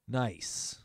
Nice.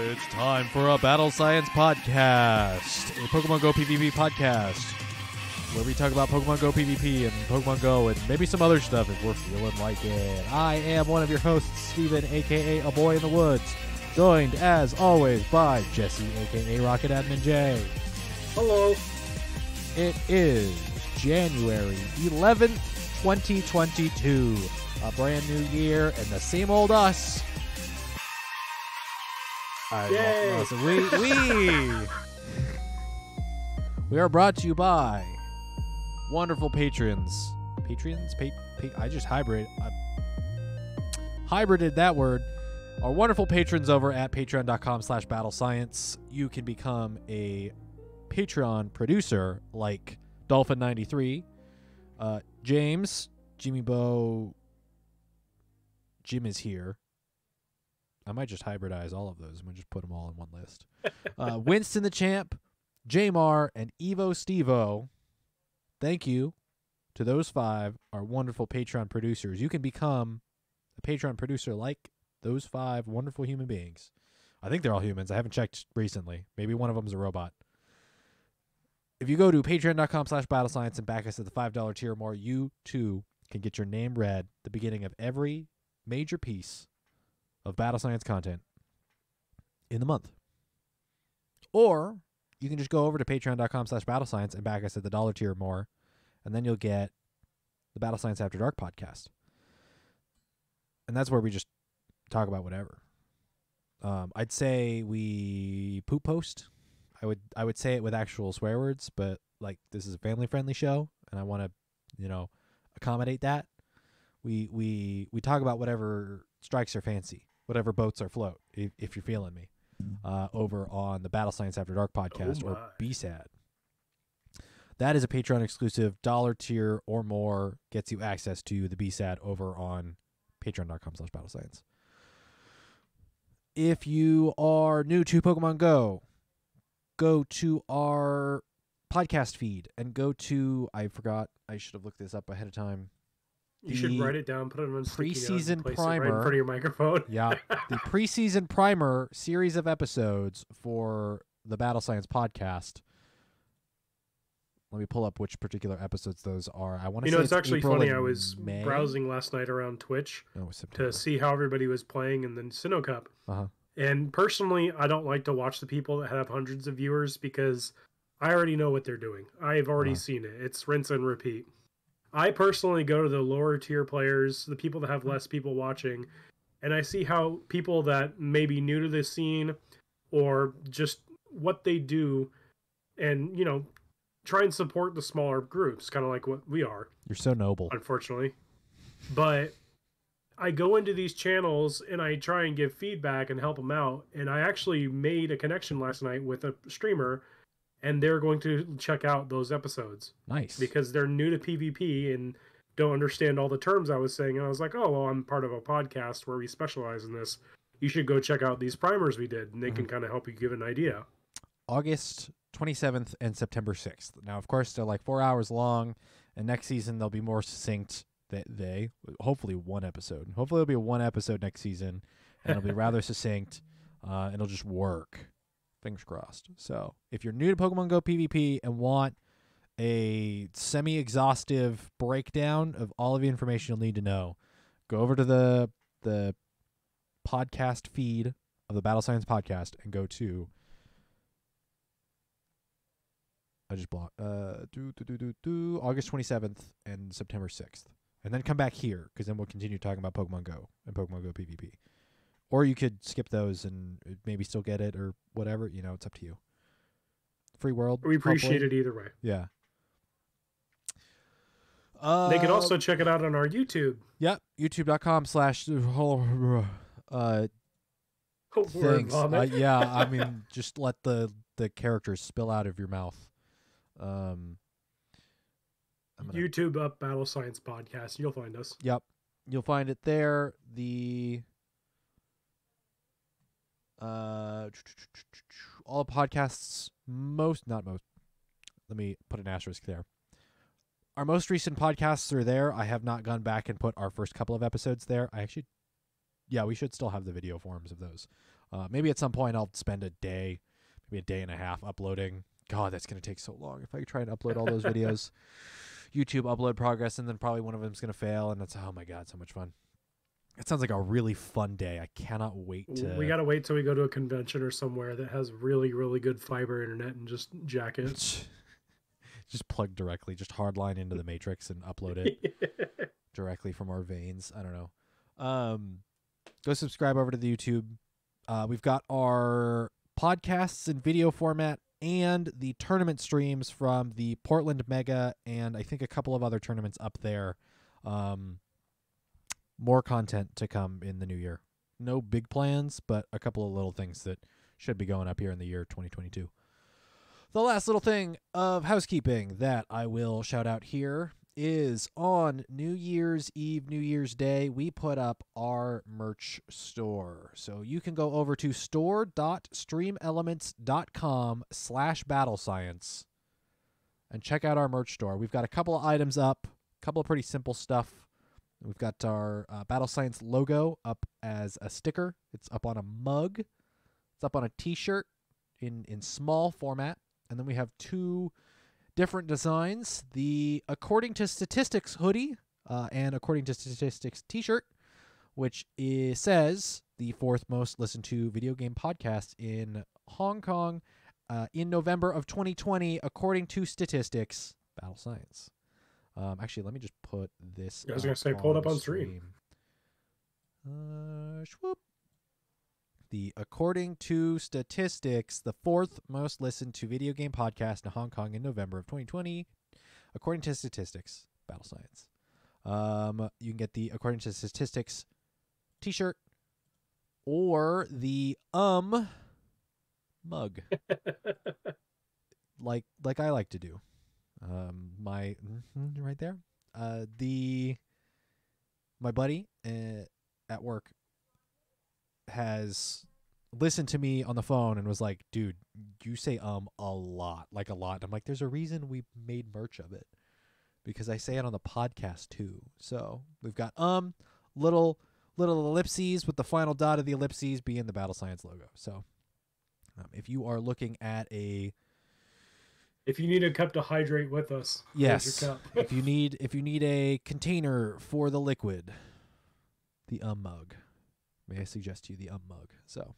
It's time for a Battle Science podcast, a Pokemon Go PvP podcast, where we talk about Pokemon Go PvP and Pokemon Go and maybe some other stuff if we're feeling like it. I am one of your hosts, Steven, a.k.a. aBoyInTheWoods, joined, as always, by Jesse, a.k.a. RocketAdminJ. Hello. It is January 11th, 2022. A brand new year and the same old us. We are brought to you by wonderful patrons. I just hybrided that word. Our wonderful patrons over at patreon.com/battlescience. You can become a Patreon producer like Dolphin93, James, Jimmy Bo. Jim is here. I might just hybridize all of those. I'm going to just put them all in one list. Winston the Champ, Jamar, and Evo Stevo. Thank you to those 5, our wonderful Patreon producers. You can become a Patreon producer like those 5 wonderful human beings. I think they're all humans. I haven't checked recently. Maybe one of them is a robot. If you go to patreon.com/battlescience and back us at the $5 tier or more, you too can get your name read at the beginning of every major piece of Battle Science content in the month. Or you can just go over to patreon.com/battlescience and back us at the $1 tier or more, and then you'll get the Battle Science After Dark podcast. And that's where we just talk about whatever. I'd say we poop post. I would say it with actual swear words, but like this is a family friendly show and I want to, accommodate that. We talk about whatever strikes our fancy, whatever boats our float, if you're feeling me, over on the Battle Science After Dark podcast, or BSAD. That is a Patreon exclusive. $1 tier or more gets you access to the BSAD over on patreon.com/battlescience. If you are new to Pokemon Go, go to our podcast feed and go to, I forgot, I should have looked this up ahead of time. You should write it down, put it on preseason place primer it right in front of your microphone. Yeah, the preseason primer series of episodes for the Battle Science podcast. Let me pull up which particular episodes those are. I want to say it's actually April funny. and I was May? browsing last night around Twitch to see how everybody was playing in the Sinnoh Cup. And personally, I don't like to watch the people that have hundreds of viewers because I already know what they're doing. I've already seen it. It's rinse and repeat. I personally go to the lower tier players, the people that have less people watching, and I see how people that may be new to this scene or just what they do and, try and support the smaller groups, kind of like what we are. You're so noble. Unfortunately. But I go into these channels and I try and give feedback and help them out. And I actually made a connection last night with a streamer, and they're going to check out those episodes. Nice. Because they're new to PvP and don't understand all the terms I was saying. And I was like, oh, well, I'm part of a podcast where we specialize in this. You should go check out these primers we did, and they can kind of help you give an idea. August 27th and September 6th. Now, of course, they're like 4 hours long, and next season they'll be more succinct. Hopefully one episode. Hopefully it'll be one episode next season, and it'll be rather succinct, and it'll just work. Fingers crossed. So if you're new to Pokemon Go PvP and want a semi-exhaustive breakdown of all of the information you'll need to know, go over to the podcast feed of the Battle Science podcast and go to August 27th and September 6th. And then come back here, because then we'll continue talking about Pokemon Go and Pokemon Go PvP. Or you could skip those and maybe still get it or whatever. It's up to you. Free world. We appreciate it either way. Yeah. They can also check it out on our YouTube. Yep, youtube.com/ thanks. Yeah, I mean, just let the characters spill out of your mouth. YouTube up Battle Science Podcast. You'll find us. Yep, you'll find it there. The all podcasts, not most. Let me put an asterisk there. Our most recent podcasts are there. I have not gone back and put our first couple of episodes there. We should still have the video forms of those. Maybe at some point I'll spend a day, maybe a day and a half uploading. God, that's going to take so long if I try and upload all those videos. YouTube upload progress, and then probably one of them's going to fail, and it's, oh my God, so much fun. It sounds like a really fun day. I cannot wait to... We got to wait till we go to a convention or somewhere that has really, really good fiber internet and just jack it. Just plug directly, just hardline into the matrix and upload it directly from our veins. I don't know. Go subscribe over to the YouTube. We've got our podcasts in video format and the tournament streams from the Portland Mega and I think a couple of other tournaments up there. More content to come in the new year. No big plans, but a couple of little things that should be going up here in the year 2022. The last little thing of housekeeping that I will shout out here is on New Year's Eve, New Year's Day, we put up our merch store. So you can go over to store.streamelements.com/battlescience and check out our merch store. We've got a couple of items up, a couple of pretty simple stuff. We've got our Battle Science logo up as a sticker. It's up on a mug. It's up on a t-shirt in small format. And then we have two different designs, the According to Statistics hoodie and According to Statistics t-shirt, which says the fourth most listened to video game podcast in Hong Kong in November of 2020, according to Statistics, Battle Science. Actually, let me just put this. I was going to say, pull it up on stream. Swoop. The According to Statistics, the fourth most listened to video game podcast in Hong Kong in November of 2020, according to Statistics, Battle Science. You can get the According to Statistics t-shirt or the mug, like I like to do. Right there. My buddy at work has listened to me on the phone and was like, dude, you say a lot, like a lot. I'm like, there's a reason we made merch of it, because I say it on the podcast too. So we've got little ellipses with the final dot of the ellipses being the Battle Science logo. So if you are looking at if you need a cup to hydrate with us, yes. Your cup. if you need a container for the liquid, the mug. May I suggest to you the mug. So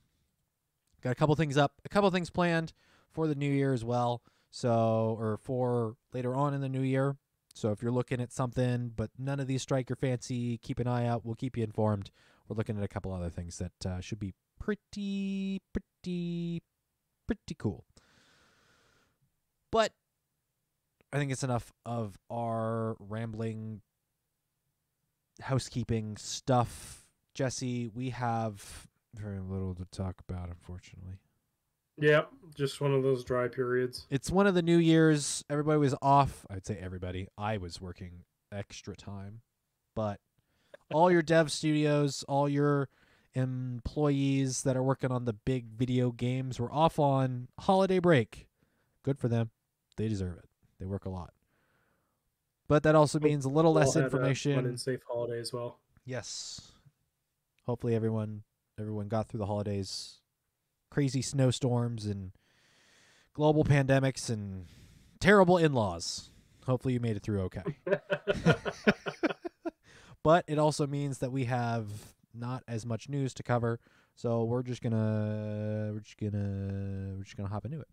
got a couple things up, a couple things planned for the new year as well. So, or for later on in the new year. So if you're looking at something, but none of these strike your fancy, keep an eye out. We'll keep you informed. We're looking at a couple other things that should be pretty cool. But I think it's enough of our rambling housekeeping stuff. Jesse, we have very little to talk about, unfortunately. Yeah, just one of those dry periods. It's one of the New Year's. Everybody was off. I'd say everybody. I was working extra time. But all your dev studios, all your employees that are working on the big video games were off on holiday break. Good for them. They deserve it. They work a lot. But that also means a little less information. Fun and safe holiday as well. Yes. Hopefully everyone got through the holidays. Crazy snowstorms and global pandemics and terrible in-laws. Hopefully you made it through okay. But it also means that we have not as much news to cover, so we're just gonna hop into it.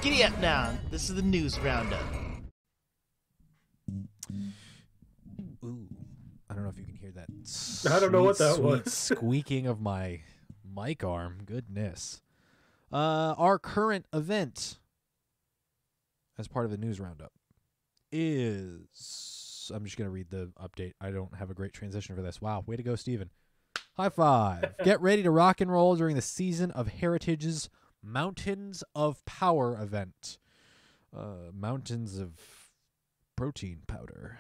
Giddy up now! This is the news roundup. Ooh. I don't know if you can hear that. I don't know what that was. Squeaking of my mic arm. Goodness. Our current event as part of the news roundup is... I'm just going to read the update. I don't have a great transition for this. Wow, way to go, Steven. High five. Get ready to rock and roll during the Season of Heritage's Mountains of Power event. Mountains of protein powder.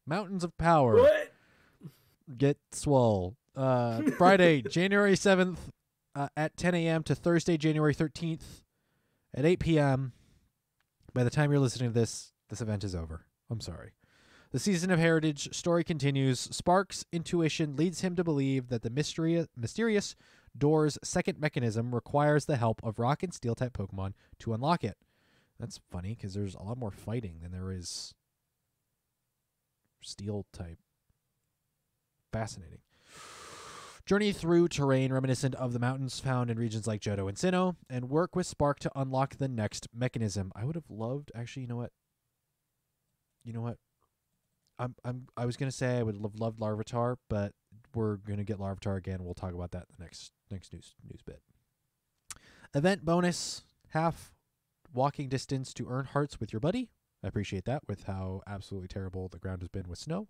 Mountains of Power. What? Get swole. Friday, January 7th at 10 a.m. to Thursday, January 13th at 8 p.m. By the time you're listening to this event is over. I'm sorry. The Season of Heritage story continues. Spark's intuition leads him to believe that the mysterious door's second mechanism requires the help of Rock and Steel-type Pokemon to unlock it. That's funny, because there's a lot more fighting than there is Steel-type. Fascinating. Journey through terrain reminiscent of the mountains found in regions like Johto and Sinnoh, and work with Spark to unlock the next mechanism. I would have loved... Actually, you know what? I was gonna say I would have loved Larvitar, but we're gonna get Larvitar again. We'll talk about that in the next news bit. Event bonus: half walking distance to earn hearts with your buddy. I appreciate that with how absolutely terrible the ground has been with snow.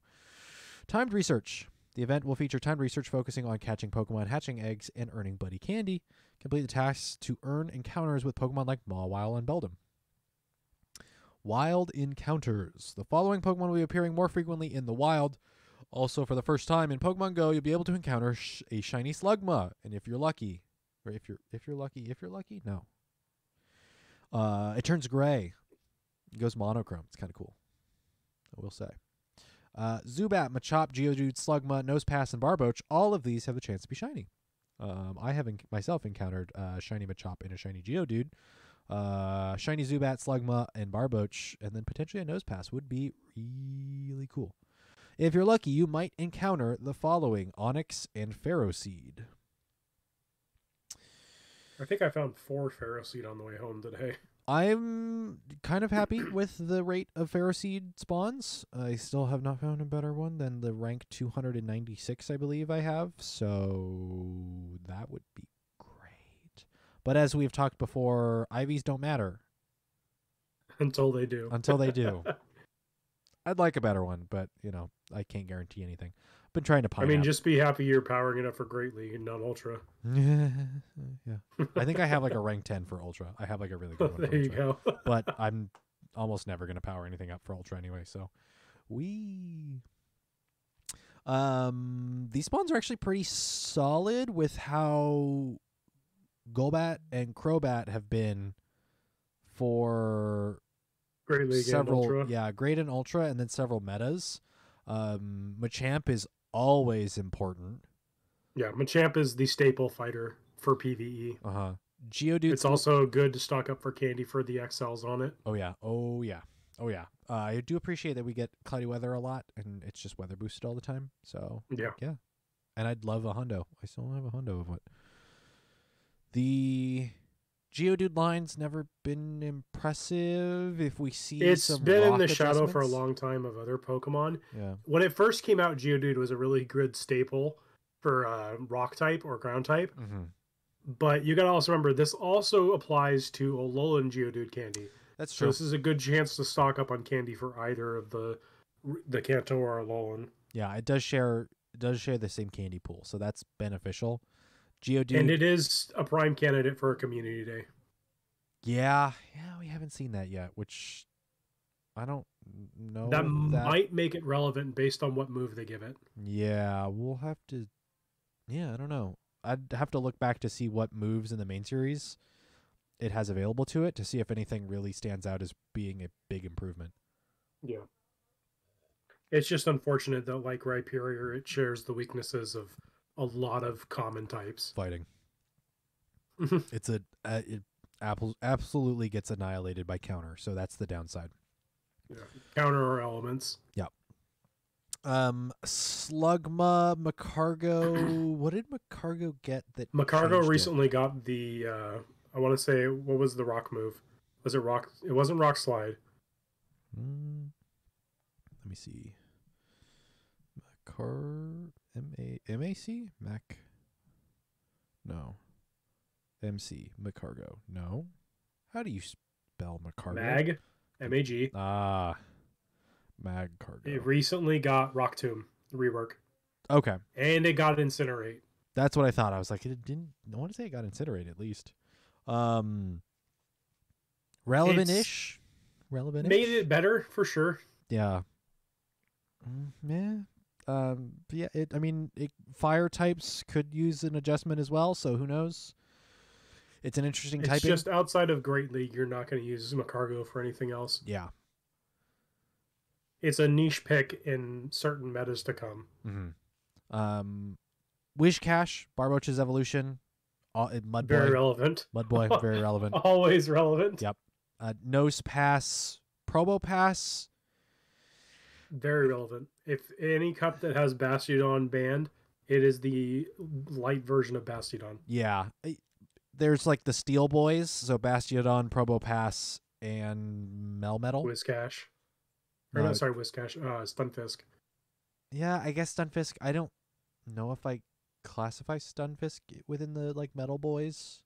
Timed research. The event will feature timed research focusing on catching Pokemon, hatching eggs, and earning buddy candy. Complete the tasks to earn encounters with Pokemon like Mawile and Beldum. Wild encounters. The following Pokemon will be appearing more frequently in the wild. Also, for the first time in Pokemon Go, you'll be able to encounter a shiny Slugma, and if you're lucky, or if you're lucky, no. It turns gray. It goes monochrome. It's kind of cool, I will say. Zubat, Machop, Geodude, Slugma, Nosepass, and Barboach. All of these have the chance to be shiny. I have myself encountered shiny Machop and a shiny Geodude. Shiny Zubat, Slugma, and Barboach, and then potentially a Nosepass would be really cool. If you're lucky, you might encounter the following: Onyx and Ferroseed. I think I found 4 Ferroseed on the way home today. I'm kind of happy with the rate of Ferroseed spawns. I still have not found a better one than the rank 296 I believe I have, so that would be great. But as we've talked before, IVs don't matter. Until they do. Until they do. I'd like a better one, but, I can't guarantee anything. Been trying to pine out. Just be happy you're powering it up for Great League and not Ultra. Yeah. I think I have like a rank 10 for Ultra. I have like a really good one for There you Ultra. go. But I'm almost never going to power anything up for Ultra anyway, so these spawns are actually pretty solid with how Golbat and Crobat have been for Great League several, and Ultra. Yeah, Great and Ultra, and then several metas. Machamp is always important. Yeah, Machamp is the staple fighter for PvE. Geodude. It's also good to stock up for candy for the XLs on it. Oh yeah. I do appreciate that we get cloudy weather a lot, and it's just weather boosted all the time. So yeah. And I'd love a hundo. I still don't have a hundo of it. The Geodude line's never been impressive. If we see it's been in the shadow for a long time of other Pokemon. Yeah. When it first came out, Geodude was a really good staple for rock type or ground type. Mm-hmm. But you got to also remember, this also applies to Alolan Geodude candy. That's true. So this is a good chance to stock up on candy for either of the Kanto or Alolan. Yeah, it does share the same candy pool, so that's beneficial. Geodude, and it is a prime candidate for a community day. Yeah, we haven't seen that yet, which I don't know. That might make it relevant based on what move they give it. Yeah, we'll have to. Yeah, I don't know. I'd have to look back to see what moves in the main series it has available to it to see if anything really stands out as being a big improvement. Yeah. It's just unfortunate that, like Rhyperior, it shares the weaknesses of a lot of common types. Fighting. It absolutely gets annihilated by counter, so that's the downside. Yeah. Counter or elements. Yeah. Slugma, Macargo. What did Macargo get? That Macargo recently got the. I want to say, what was the rock move? Was it rock? It wasn't rock slide. Let me see. M-A-C? Mac. No. MC. Macargo. No. How do you spell Macargo? Mag. M-A-G. Ah. Mag Cargo. It recently got Rock Tomb rework. Okay. And it got Incinerate. That's what I thought. I was like, it didn't. I want to say it got Incinerate at least. Relevant-ish. Relevant-ish. Made it better for sure. Yeah. Yeah. Yeah. I mean, fire types could use an adjustment as well. So who knows? It's an interesting typing. It's just outside of Great League, you're not going to use Macargo for anything else. Yeah. It's a niche pick in certain metas to come. Mm-hmm. Wishcash, Barboach's evolution. Mudboy. Very relevant. Mudboy, very relevant. Always relevant. Yep. Nose Pass, Probopass. Very relevant. If any cup that has Bastiodon banned, it is the light version of Bastiodon. Yeah. There's like the Steel Boys, so Bastiodon, Probopass, and Melmetal. Whiscash. No, sorry, Whiscash. Stunfisk. Yeah, I guess Stunfisk. I don't know if I classify Stunfisk within the like Metal Boys.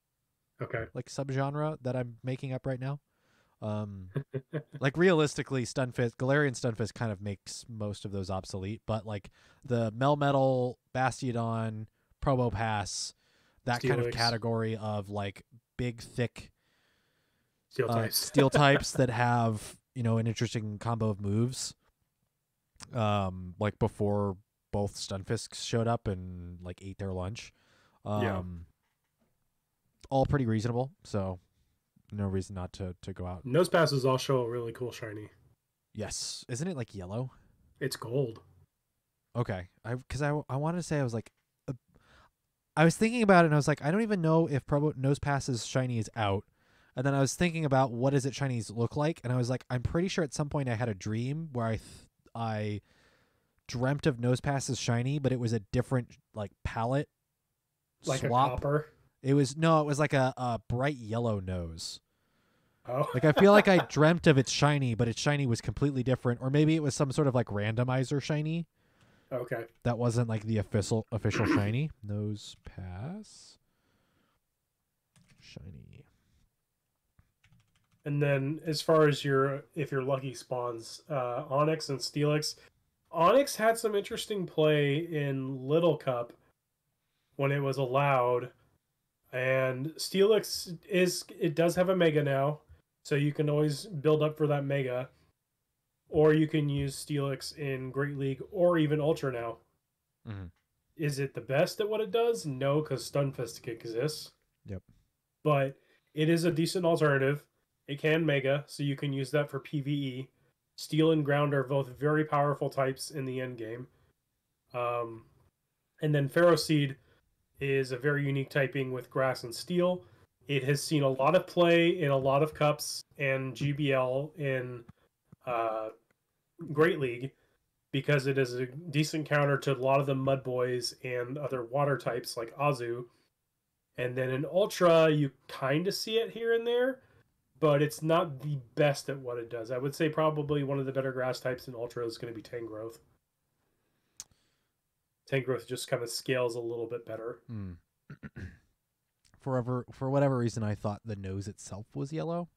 Okay. Like subgenre that I'm making up right now. Like realistically, Galarian Stunfisk kind of makes most of those obsolete, but like the Melmetal, Bastiodon, Probopass, that kind of category of like big, thick steel types that have, you know, an interesting combo of moves. Like before both Stunfisks showed up and like ate their lunch. All pretty reasonable, so no reason not to go out. Nose Passes all show a really cool shiny. Yes. Isn't it like yellow? It's gold. Okay. Because I wanted to say, I was like, I was thinking about it and I was like, I don't even know if Nose Pass's shiny is out. And then I was thinking about what does it shinies look like, and I was like, I'm pretty sure at some point I had a dream where I dreamt of Nose Pass's shiny, but it was a different like palette like swap. A copper. It was like a bright yellow nose. Oh. Like I feel like I dreamt of its shiny, but its shiny was completely different, or maybe it was some sort of like randomizer shiny. Okay. That wasn't like the official shiny. Nose Pass shiny. And then as far as if your lucky spawns, Onyx and Steelix. Onyx had some interesting play in Little Cup when it was allowed. And Steelix does have a Mega now, so you can always build up for that Mega. Or you can use Steelix in Great League or even Ultra now. Mm-hmm. Is it the best at what it does? No, because Stunfisk exists. Yep. But it is a decent alternative. It can Mega, so you can use that for PvE. Steel and Ground are both very powerful types in the end game. And then Ferroseed is a very unique typing with Grass and Steel. It has seen a lot of play in a lot of cups and GBL in Great League because it is a decent counter to a lot of the Mud Boys and other water types like Azu. And then in Ultra, you kind of see it here and there, but it's not the best at what it does. I would say probably one of the better grass types in Ultra is going to be Tangrowth. Tangrowth just kind of scales a little bit better. For whatever reason, I thought the nose itself was yellow.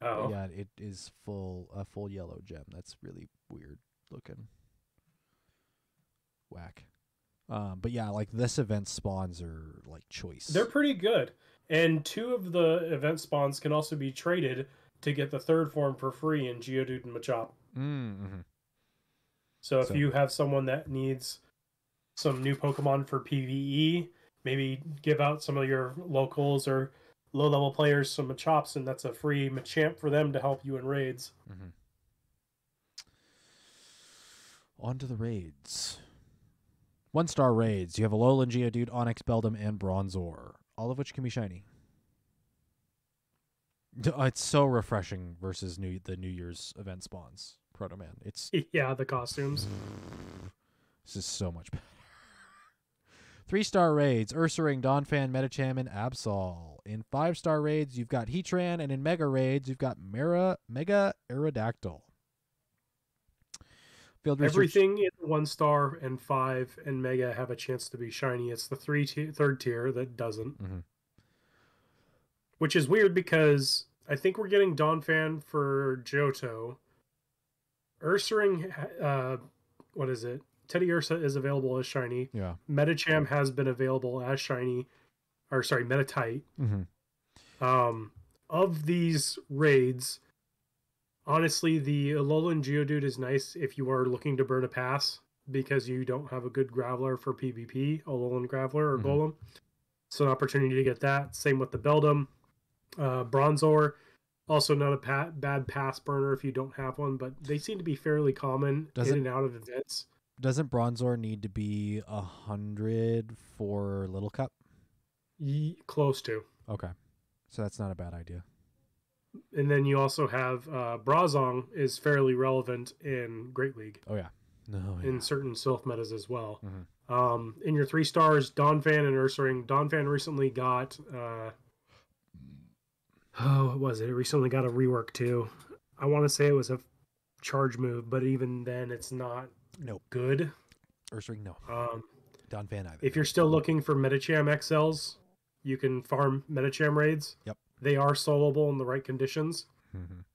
Oh. Yeah, it is a full yellow gem. That's really weird looking. Whack. But yeah, like this event spawns are like choice. They're pretty good. And 2 of the event spawns can also be traded to get the 3rd form for free in Geodude and Machop. Mm-hmm. So if you have someone that needs some new Pokemon for PvE, maybe give out some of your locals or low-level players some Machops, and that's a free Machamp for them to help you in raids. Mm-hmm. On to the raids. 1-star raids. You have Alolan Geodude, Onix, Beldum, and Bronzor, all of which can be shiny. It's so refreshing versus the New Year's event spawns. Proto Man. It's yeah, the costumes. This is so much better. 3-star raids, Ursaring, Donphan, Medicham, and Absol. In 5-star raids, you've got Heatran, and in Mega raids, you've got Mega Aerodactyl. Everything in 1-star and 5 and Mega have a chance to be shiny. It's the 3rd tier that doesn't. Mm-hmm. Which is weird because I think we're getting Donphan for Johto. Ursaring, what is it? Teddy Ursa is available as shiny. Yeah. Medicham has been available as shiny, or sorry, Meditite. Of these raids, honestly, the Alolan Geodude is nice if you are looking to burn a pass because you don't have a good Graveler for PvP, Alolan Graveler or Golem. It's an opportunity to get that. Same with the Beldum. Bronzor, also not a bad pass burner if you don't have one, but they seem to be fairly common in and out of events. Doesn't Bronzor need to be 100 for Little Cup? Close to. Okay. So that's not a bad idea. And then you also have Brazong is fairly relevant in Great League. Oh, yeah. In certain Sylph metas as well. In your 3 stars, Donphan and Ursaring. Donphan recently got... what was it? It recently got a rework too. I want to say it was a charge move, but even then it's not good. Ursaring, no. Donphan either. If you're still looking for Medicham XLs, you can farm Medicham raids. Yep. They are soloable in the right conditions.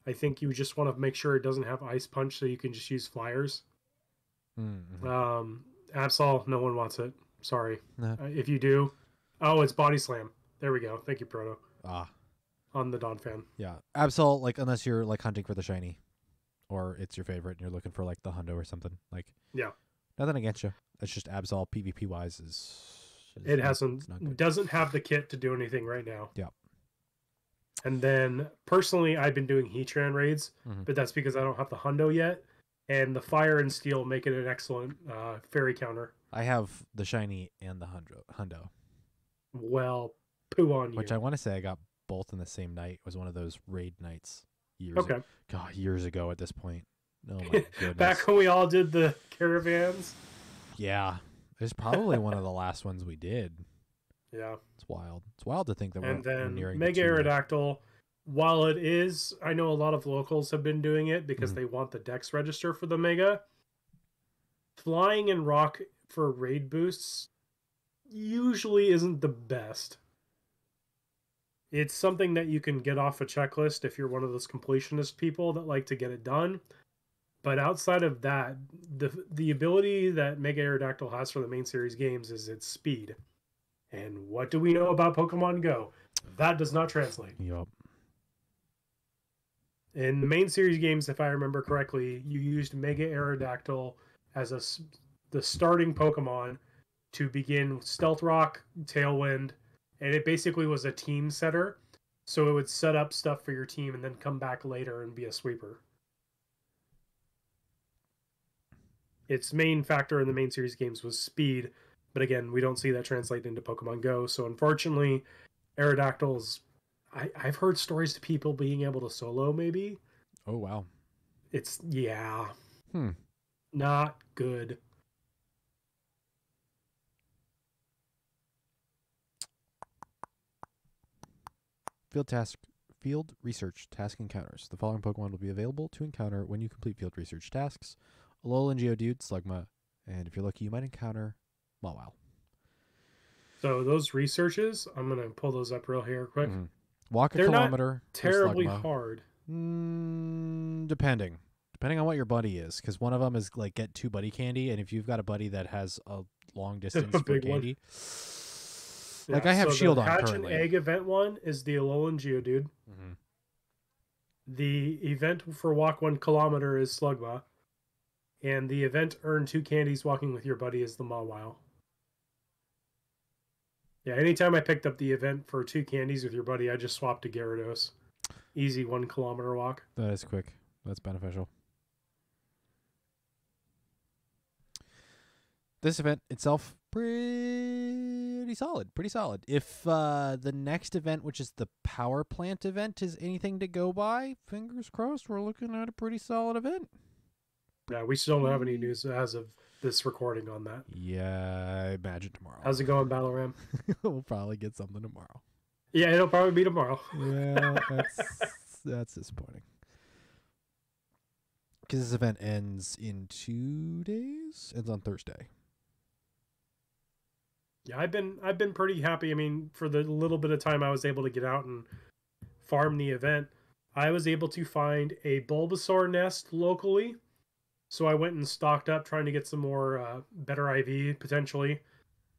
I think you just want to make sure it doesn't have Ice Punch so you can just use flyers. Absol, no one wants it. Sorry. If you do... Oh, it's Body Slam. There we go. Thank you, Proto. On the Donphan. Yeah. Absol, like, unless you're, like, hunting for the shiny. Or it's your favorite and you're looking for, like, the hundo or something. Like, yeah. Nothing against you. It's just Absol, PvP-wise, it doesn't have the kit to do anything right now. Yeah. And then, personally, I've been doing Heatran raids, but that's because I don't have the hundo yet. And the Fire and Steel make it an excellent fairy counter. I have the shiny and the hundo. Well, poo on you. Which I want to say I got both in the same night. It was one of those raid nights years ago at this point. Oh my goodness. Back when we all did the caravans. Yeah. It was probably one of the last ones we did. Yeah. It's wild. It's wild to think that we're nearing Mega Aerodactyl. While it is, I know a lot of locals have been doing it because they want the Dex register for the Mega. Flying in Rock for raid boosts usually isn't the best. It's something that you can get off a checklist if you're one of those completionist people that like to get it done. But outside of that, the ability that Mega Aerodactyl has for the main series games is its speed. And what do we know about Pokemon GO? That does not translate. Yup. In the main series games, if I remember correctly, you used Mega Aerodactyl as the starting Pokemon to begin Stealth Rock, Tailwind, and it basically was a team setter. So it would set up stuff for your team and then come back later and be a sweeper. Its main factor in the main series games was speed, but again, we don't see that translate into Pokemon GO. So unfortunately, Aerodactyls, I've heard stories of people being able to solo, maybe. Oh, wow. It's, not good. Field research task encounters. The following Pokemon will be available to encounter when you complete field research tasks. Alolan Geodude, Slugma, and if you're lucky, you might encounter Mawile. So those researches, I'm going to pull those up real here quick. Walk a kilometer. Not terribly hard. Depending on what your buddy is, because one of them is like get 2 buddy candy, and if you've got a buddy that has a long distance for candy, like I have Shield on currently. The Hatch and Egg event one is the Alolan Geodude. The event for walk 1 kilometer is Slugma, and the event earn 2 candies walking with your buddy is the Mawile. Yeah, anytime I picked up the event for 2 candies with your buddy, I just swapped to Gyarados. Easy 1 kilometer walk. That is quick. That's beneficial. This event itself, pretty solid. If the next event, which is the Power Plant event, is anything to go by, fingers crossed, we're looking at a pretty solid event. Yeah, we still don't have any news as of this recording on that. Yeah, I imagine tomorrow. How's it going, Battle Ram? We'll probably get something tomorrow. Yeah, it'll probably be tomorrow. Yeah, that's disappointing. Because this event ends in 2 days. Ends on Thursday. Yeah, I've been pretty happy. I mean, for the little bit of time I was able to get out and farm the event, I was able to find a Bulbasaur nest locally So I went and stocked up trying to get some more better IV potentially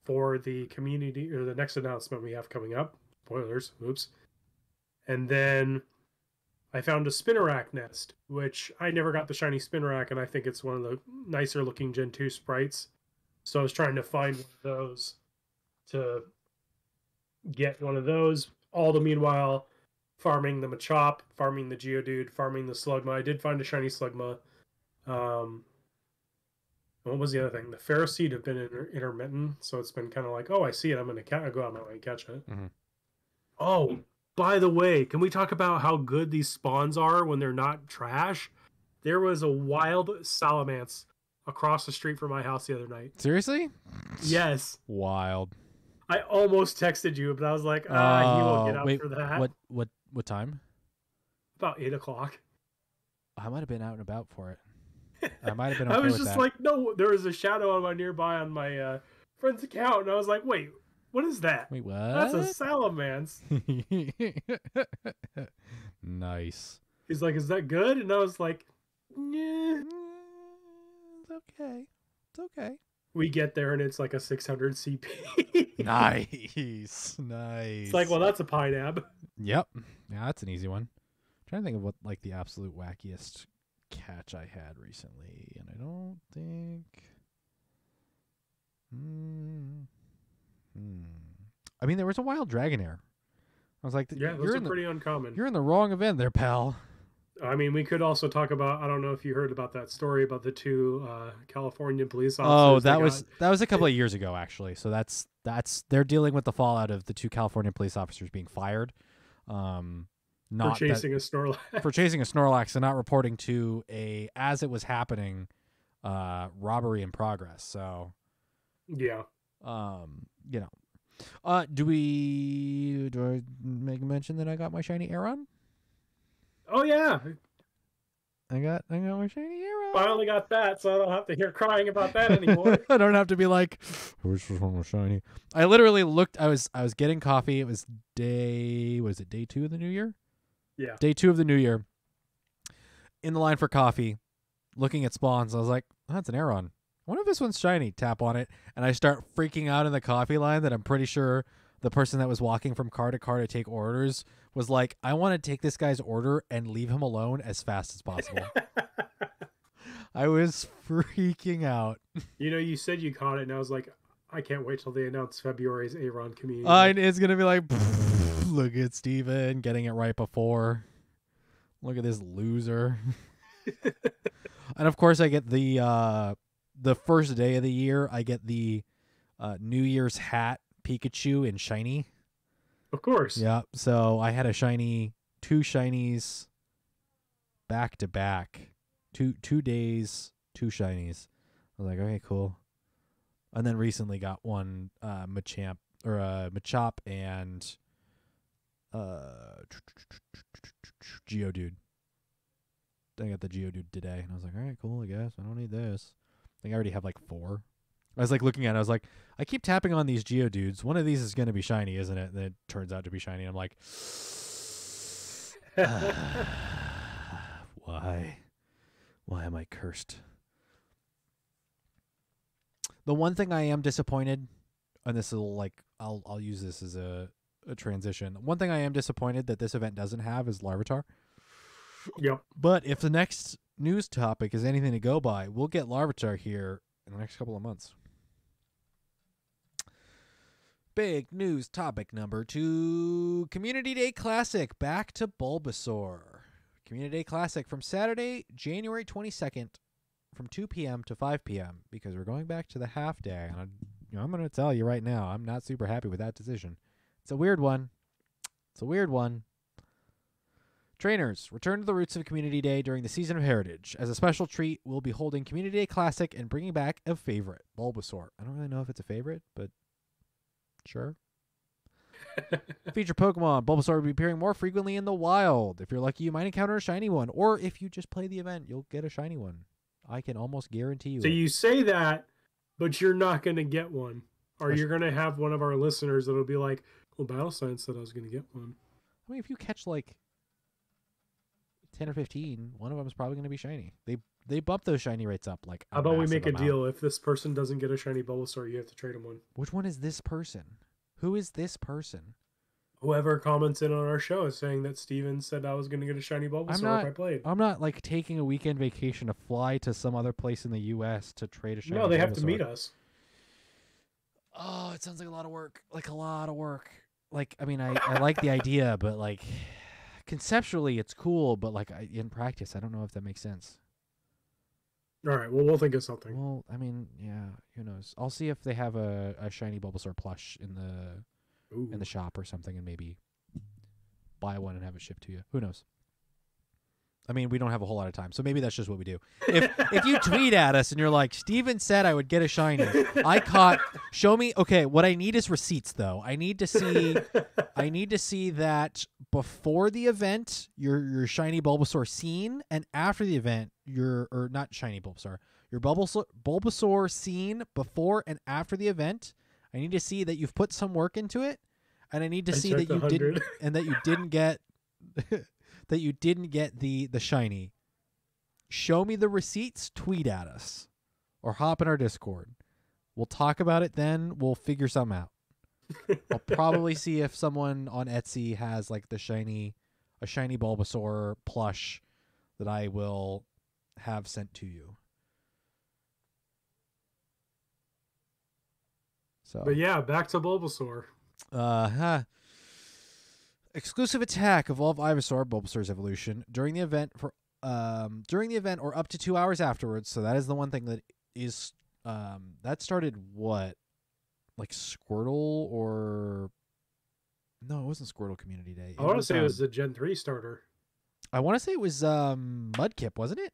for the community or the next announcement we have coming up. Spoilers, oops. And then I found a Spinarak nest, which I never got the shiny Spinarak, and I think it's one of the nicer looking Gen 2 sprites. So I was trying to find one of those to get one of those. All the meanwhile, farming the Machop, farming the Geodude, farming the Slugma. I did find a shiny Slugma. What was the other thing? The Ferroseed have been intermittent, so it's been kind of like, oh, I see it, I'm going to go out of my way and catch it. Mm-hmm. Oh, by the way, can we talk about how good these spawns are when they're not trash? There was a wild Salamence across the street from my house the other night. Seriously? Yes. Wild. I almost texted you, but I was like, he won't get up for that. What time? About 8 o'clock. I might have been out and about for it. I might have been. I Okay was with just that. like, no, there was a shadow on my friend's account, and I was like, wait, what is that? Wait, what? That's a Salamence. Nice. He's like, is that good? And I was like, yeah. It's okay. It's okay. We get there, and it's like a 600 CP. Nice. It's like, well, that's a Pineab. Yep. Yeah, that's an easy one. I'm trying to think of what like the absolute wackiest catch I had recently, and I don't think. I mean, there was a wild Dragonair. I was like, yeah, those are pretty uncommon. You're in the wrong event there, pal. I mean, we could also talk about, I don't know if you heard about that story about the two California police Oh, officers. that was a couple of years ago, actually. So that's they're dealing with the fallout of the two California police officers being fired. For chasing a Snorlax. For chasing a Snorlax and not reporting to as it was happening, robbery in progress. So, yeah. You know, do I make a mention that I got my shiny Aeron? Oh yeah, I got my shiny Aeron. Finally got that, so I don't have to hear crying about that anymore. I don't have to be like, which one was shiny? I literally looked. I was getting coffee. It was day 2 of the new year? Yeah. Day 2 of the new year. In the line for coffee, looking at spawns. I was like, oh, that's an Aeron. I wonder if this one's shiny. Tap on it, and I start freaking out in the coffee line that I'm pretty sure the person that was walking from car to take orders was like, I want to take this guy's order and leave him alone as fast as possible. I was freaking out. You know, you said you caught it, and I was like, I can't wait till they announce February's Aeron community. It's going to be like, look at Steven getting it right before. Look at this loser. And of course, I get the first day of the year, I get the New Year's hat Pikachu in shiny. Of course. Yeah. So I had a shiny, 2 shinies back to back. 2 days, 2 shinies. I was like, okay, cool. And then recently got one Machop and Geodude. I got the Geodude today, and I was like, all right, cool, I guess. I don't need this. I think I already have like 4. I was like looking at it, I was like, I keep tapping on these Geodudes. One of these is going to be shiny, isn't it? And it turns out to be shiny. I'm like, why? Why am I cursed? The one thing I am disappointed, and this will like, I'll use this as a transition. One thing I am disappointed that this event doesn't have is Larvitar. Yep. But if the next news topic is anything to go by, we'll get Larvitar here in the next couple of months. Big news topic number 2, Community Day Classic, back to Bulbasaur. Community Day Classic from Saturday, January 22nd from 2 p.m. to 5 p.m. because we're going back to the half day. And I'm going to tell you right now, I'm not super happy with that decision. It's a weird one. Trainers, return to the roots of Community Day during the Season of Heritage. As a special treat, we'll be holding Community Day Classic and bringing back a favorite, Bulbasaur. I don't really know if it's a favorite, but sure. Feature Pokemon, Bulbasaur will be appearing more frequently in the wild. If you're lucky, you might encounter a shiny one. Or if you just play the event, you'll get a shiny one. I can almost guarantee you. So you say that, but you're not going to get one. Or you're going to have one of our listeners that'll be like, well, Battle Science said I was going to get one. I mean, if you catch like 10 or 15, one of them is probably going to be shiny. they bump those shiny rates up like a How about we make a amount. deal? If this person doesn't get a shiny Bulbasaur, you have to trade him one. Which one is this person? Who is this person? Whoever comments in on our show is saying that Steven said I was going to get a shiny Bulbasaur if I played. I'm not like taking a weekend vacation to fly to some other place in the U.S. to trade a shiny Bulbasaur. No, they have to meet us. Oh, it sounds like a lot of work. Like, I mean, I like the idea, but like conceptually it's cool, but like in practice, I don't know if that makes sense. All right, well, we'll think of something. Well, I mean, yeah, who knows? I'll see if they have a shiny Bulbasaur plush in the shop or something, and maybe buy one and have it shipped to you. Who knows? I mean, we don't have a whole lot of time, so maybe that's just what we do. If you tweet at us and you're like, Steven said I would get a shiny, show me. Okay, what I need is receipts, though. I need to see that before the event, your shiny Bulbasaur seen, and after the event, your Bulbasaur seen before and after the event. I need to see that you've put some work into it, and I need to see that you didn't, and that you didn't get. That you didn't get the shiny. Show me the receipts, tweet at us, or hop in our Discord. We'll talk about it then. We'll figure something out. I'll probably see if someone on Etsy has like a shiny Bulbasaur plush that I will have sent to you. So, but yeah, back to Bulbasaur. Exclusive attack, evolve Ivysaur, Bulbasaur's evolution during the event or up to 2 hours afterwards. So that is the one thing that is that started what, like Squirtle or no, it wasn't Squirtle Community Day. I want to say it was the Gen 3 starter. I want to say it was Mudkip, wasn't it?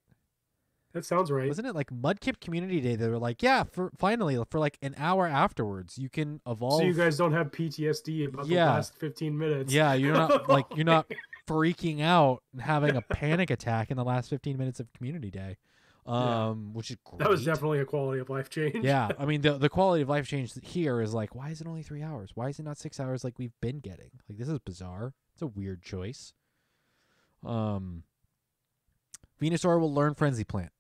That sounds right. Wasn't it like Mudkip Community Day? They were like, yeah, finally for like an hour afterwards, you can evolve. So you guys don't have PTSD about the last 15 minutes. Yeah, you're not you're not freaking out and having a panic attack in the last 15 minutes of Community Day, which is great. That was definitely a quality of life change. Yeah, I mean the quality of life change here is like, why is it only 3 hours? Why is it not 6 hours like we've been getting? Like, this is bizarre. It's a weird choice. Venusaur will learn Frenzy Plant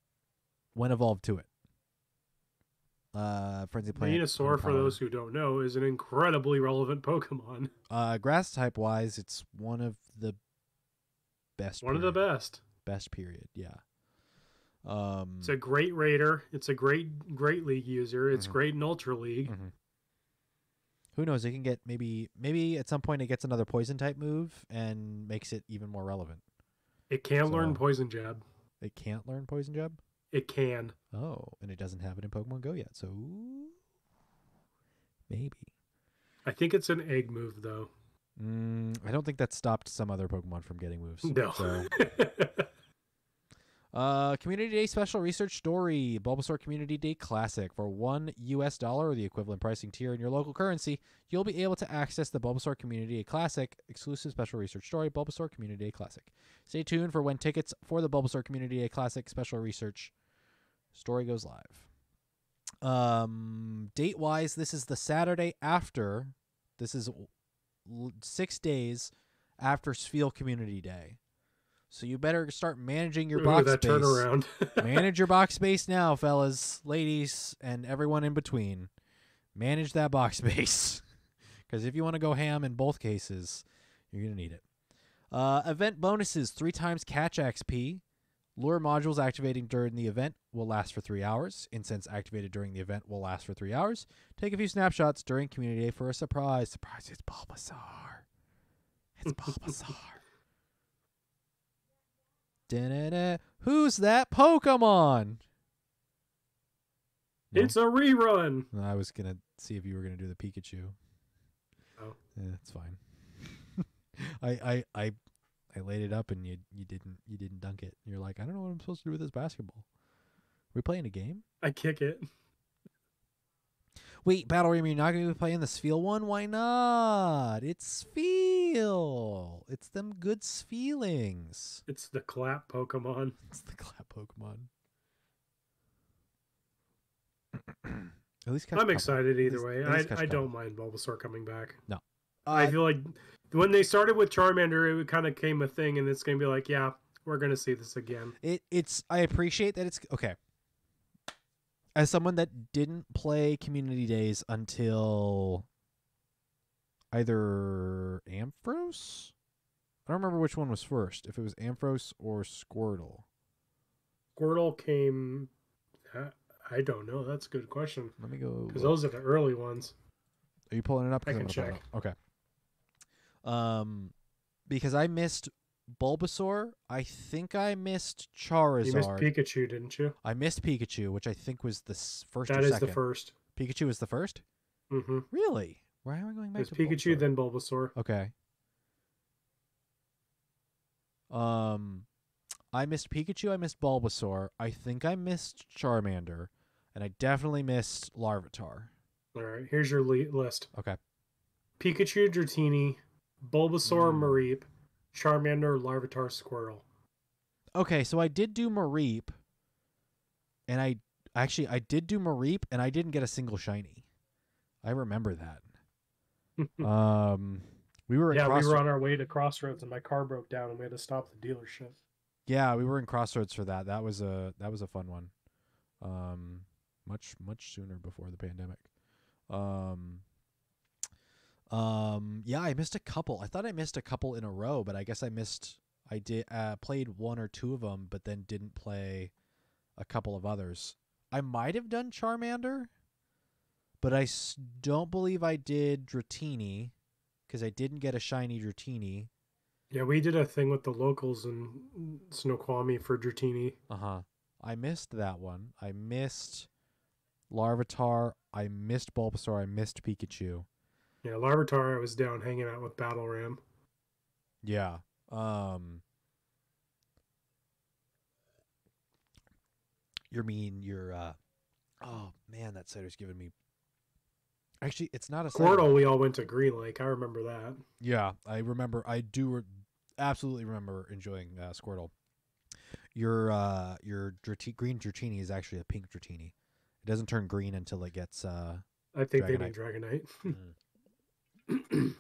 when evolved to it. Frenzy Plant. Venusaur, for those who don't know, is an incredibly relevant Pokemon. Grass type wise, it's one of the best. One of the best. Best period, yeah. It's a great raider. It's a great league user. It's great in Ultra League. Mm-hmm. Who knows? It can get maybe at some point it gets another poison type move and makes it even more relevant. It can learn Poison Jab. It can't learn Poison Jab? It can. Oh, and it doesn't have it in Pokemon Go yet, so maybe. I think it's an egg move, though. I don't think that stopped some other Pokemon from getting moves. No. So. Community Day Special Research Story. Bulbasaur Community Day Classic. For $1 or the equivalent pricing tier in your local currency, you'll be able to access the Bulbasaur Community Day Classic exclusive Special Research Story, Bulbasaur Community Day Classic. Stay tuned for when tickets for the Bulbasaur Community Day Classic Special Research Story goes live. Date-wise, this is the Saturday after. This is 6 days after Spheal Community Day. So you better start managing your box space. Turnaround. Manage your box space now, fellas, ladies, and everyone in between. Manage that box space. Because if you want to go ham in both cases, you're going to need it. Event bonuses, 3 times catch XP. Lure modules activating during the event will last for 3 hours. Incense activated during the event will last for 3 hours. Take a few snapshots during Community Day for a surprise. Surprise, it's Bulbasaur. It's Bulbasaur. Da-da-da. Who's that Pokemon? No? It's a rerun. I was going to see if you were going to do the Pikachu. Oh. Yeah, it's fine. I laid it up and you didn't dunk it. You're like, I don't know what I'm supposed to do with this basketball. Are we playing a game? I kick it. Wait, Battle Room, you're not going to be playing the Spheal one? Why not? It's Spheal. It's them good Sphealings. It's the clap Pokemon. It's the clap Pokemon. At least I'm excited either way. I don't mind Bulbasaur coming back. No. I feel like when they started with Charmander, it kind of came a thing, and it's going to be like, yeah, we're gonna see this again. I appreciate that it's okay. As someone that didn't play Community Days until either Ampharos, I don't remember which one was first. If it was Ampharos or Squirtle. Squirtle came. I don't know. That's a good question. Let me go. Because those are the early ones. Are you pulling it up? I can check. Okay. Because I missed Bulbasaur. I think I missed Charizard. You missed Pikachu, didn't you? I missed Pikachu, which I think was the first that or is second. The first. Pikachu was the first? Mm-hmm. Really? Why am I going back It's to Pikachu, Bulbasaur? then Bulbasaur. Okay. I missed Pikachu, I missed Bulbasaur, I think I missed Charmander, and I definitely missed Larvitar. All right, here's your list. Okay. Pikachu, Dratini, Bulbasaur, Mareep, Charmander, Larvitar, Squirtle. Okay, so I did do Mareep, and I did do Mareep, and I didn't get a single shiny. I remember that. We were we were on our way to Crossroads, and my car broke down, and we had to stop the dealership. Yeah, we were in Crossroads for that. That was a fun one. Much sooner before the pandemic. Yeah, I missed a couple. I thought I missed a couple in a row, but I guess I played one or two of them, but then didn't play a couple of others. I might have done Charmander, but I don't believe I did Dratini because I didn't get a shiny Dratini. Yeah, we did a thing with the locals in Snoqualmie for Dratini. I missed that one. I missed Larvitar. I missed Bulbasaur. I missed Pikachu. Yeah, Larvitar I was down hanging out with Battle Ram. Yeah. Oh man, that cider's giving me. Actually, it's not a cider. Squirtle, we all went to Green Lake. I remember that. Yeah, I remember. I do absolutely remember enjoying Squirtle. Your green Dratini is actually a pink Dratini. It doesn't turn green until it gets. I think they need Dragonite. I'm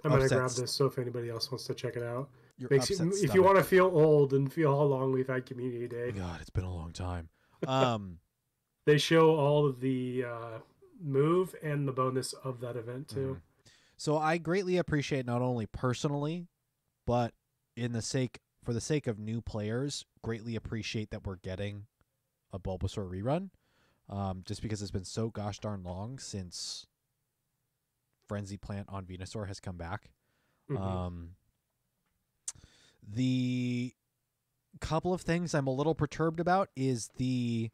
gonna grab this so if anybody else wants to check it out. If you want to feel old and feel how long we've had Community Day. God, it's been a long time. They show all of the move and the bonus of that event too. So I greatly appreciate not only personally, but for the sake of new players, greatly appreciate that we're getting a Bulbasaur rerun. Just because it's been so gosh darn long since Frenzy Plant on Venusaur has come back. The couple of things I'm a little perturbed about is the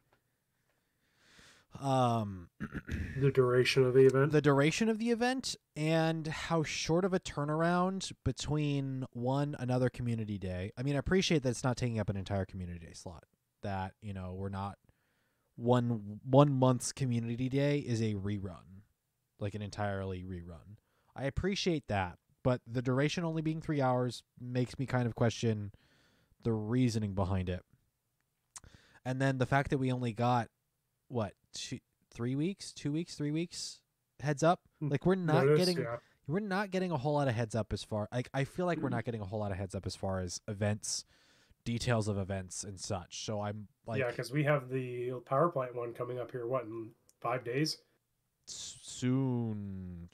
duration of the event. The duration of the event and how short of a turnaround between another community day. I mean, I appreciate that it's not taking up an entire community day slot. That, we're not one month's community day is a rerun, like an entirely rerun. I appreciate that, but the duration only being 3 hours makes me kind of question the reasoning behind it. And then the fact that we only got 3 weeks heads up. Like we're not getting a whole lot of heads up as far. Like I feel like we're not getting a whole lot of heads up as far as events, details of events and such. So I'm like, yeah, because we have the power plant one coming up here. In 5 days? Soon.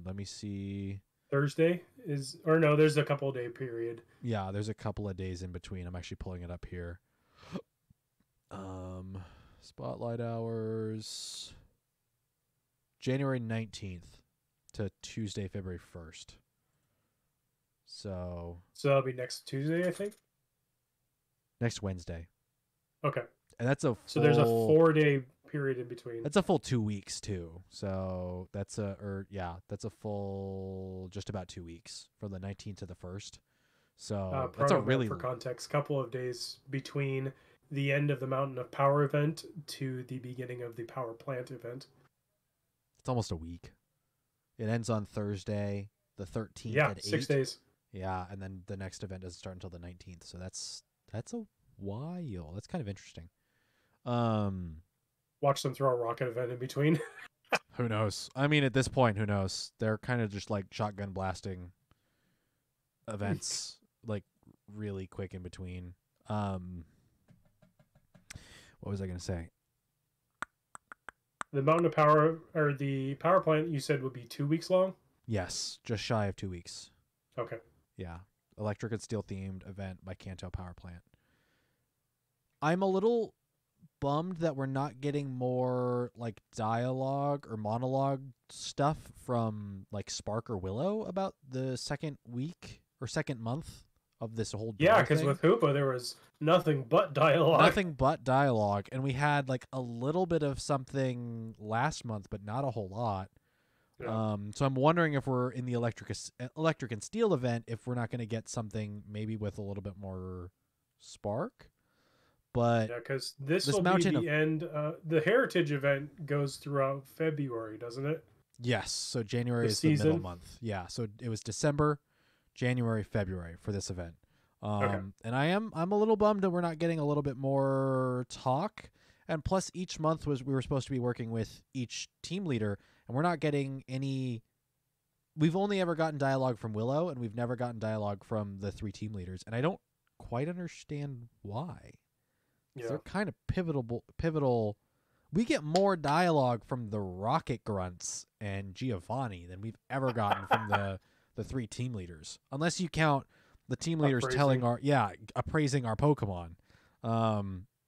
Let me see. Thursday there's a couple day period. Yeah, there's a couple of days in between. I'm actually pulling it up here. Spotlight hours. January 19th to Tuesday, February 1st. So that'll be next Tuesday, I think. Next Wednesday. Okay. And that's so there's a 4-day period in between. That's a full 2 weeks too. So that's a full just about 2 weeks from the 19th to the 1st. So that's a really, for context, couple of days between the end of the Mountain of Power event to the beginning of the Power Plant event. It's almost a week. It ends on Thursday, the 13th at 8. 6 days. Yeah, and then the next event doesn't start until the 19th. So that's a while. That's kind of interesting. Watch them throw a rocket event in between. Who knows? I mean, at this point, who knows? They're kind of just like shotgun blasting events like really quick in between. What was I going to say? The Mountain of Power, or the power plant, you said would be 2 weeks long? Yes, just shy of 2 weeks. Okay. Yeah. Electric and Steel themed event by Kanto Power Plant. I'm a little bummed that we're not getting more like dialogue or monologue stuff from like Spark or Willow about the second week or second month of this whole Yeah, because with Hoopa there was nothing but dialogue. Nothing but dialogue, and we had like a little bit of something last month, but not a whole lot. Yeah. So I'm wondering if we're in the Electric and Steel event, if we're not going to get something maybe with a little bit more Spark. But yeah, because this will be the end. The Heritage event goes throughout February, doesn't it? Yes. So January is the middle month. Yeah. So it was December, January, February for this event. Okay. And I'm a little bummed that we're not getting a little bit more talk. And plus, each month we were supposed to be working with each team leader, and we're not getting any. We've only ever gotten dialogue from Willow, and we've never gotten dialogue from the 3 team leaders, and I don't quite understand why. Yeah. They're kind of pivotal. We get more dialogue from the Rocket Grunts and Giovanni than we've ever gotten from the 3 team leaders, unless you count the team leaders appraising our Pokemon.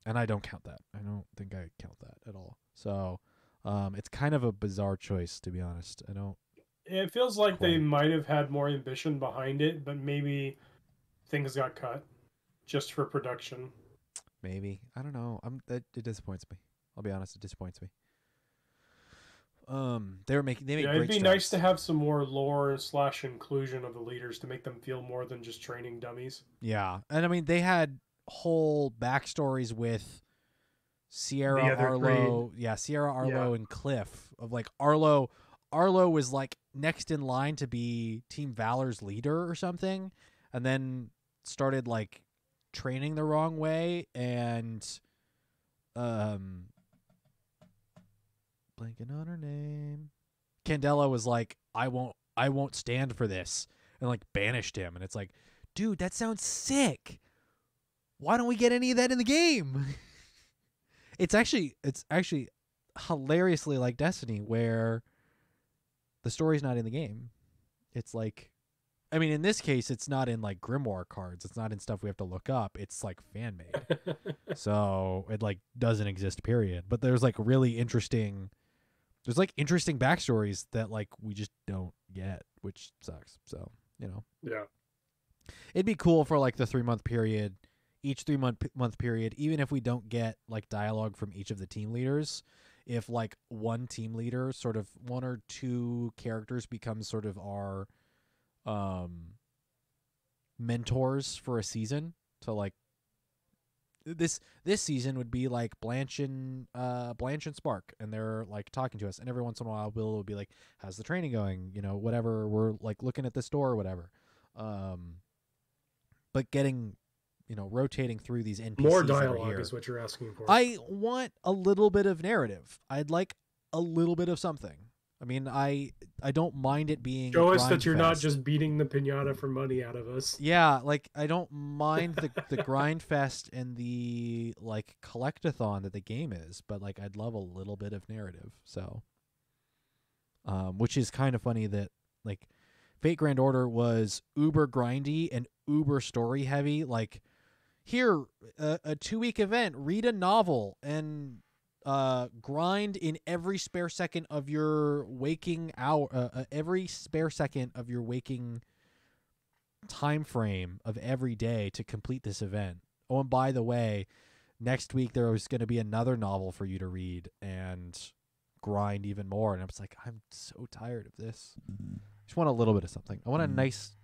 And I don't count that. I don't think I count that at all. So it's kind of a bizarre choice, to be honest. It feels like they might have had more ambition behind it, but maybe things got cut just for production. Maybe. I don't know. It disappoints me. I'll be honest, it disappoints me. They made great it'd be strides. Nice to have some more lore / inclusion of the leaders to make them feel more than just training dummies. Yeah. And I mean, they had whole backstories with Sierra, Arlo. Yeah, Sierra, Arlo, and Cliff. Of like Arlo was like next in line to be Team Valor's leader or something, and then started like training the wrong way, and blanking on her name. Candela was like, I won't stand for this, and like banished him. And it's like, dude, that sounds sick. Why don't we get any of that in the game? It's actually hilariously like Destiny, where the story's not in the game. It's like, I mean, in this case, it's not in like Grimoire cards. It's not in stuff we have to look up. It's like fan made. So it like doesn't exist, period. But there's like really interesting backstories that like we just don't get, which sucks. So, Yeah. It'd be cool for like the 3-month period, each 3-month period, even if we don't get like dialogue from each of the team leaders, if like one team leader, sort of 1 or 2 characters become sort of our mentors for a season. To like this season would be like Blanche and Spark, and they're like talking to us, and every once in a while Will will be like, how's the training going, whatever, we're like looking at the store or whatever. But getting rotating through these NPCs. More dialogue is what you're asking for. I want a little bit of narrative. I'd like a little bit of something. I mean, I don't mind it being. Show us that you're not just beating the piñata for money out of us. Yeah, like I don't mind the grind fest and the like collectathon that the game is, but like I'd love a little bit of narrative. So, which is kind of funny that like Fate Grand Order was uber grindy and uber story heavy. Like, here, a 2-week event, read a novel and grind in every spare second of your waking hour, every spare second of your waking time frame of every day to complete this event. Oh, and by the way, next week there was going to be another novel for you to read and grind even more. And I was like, I'm so tired of this. I just want a little bit of something. I want a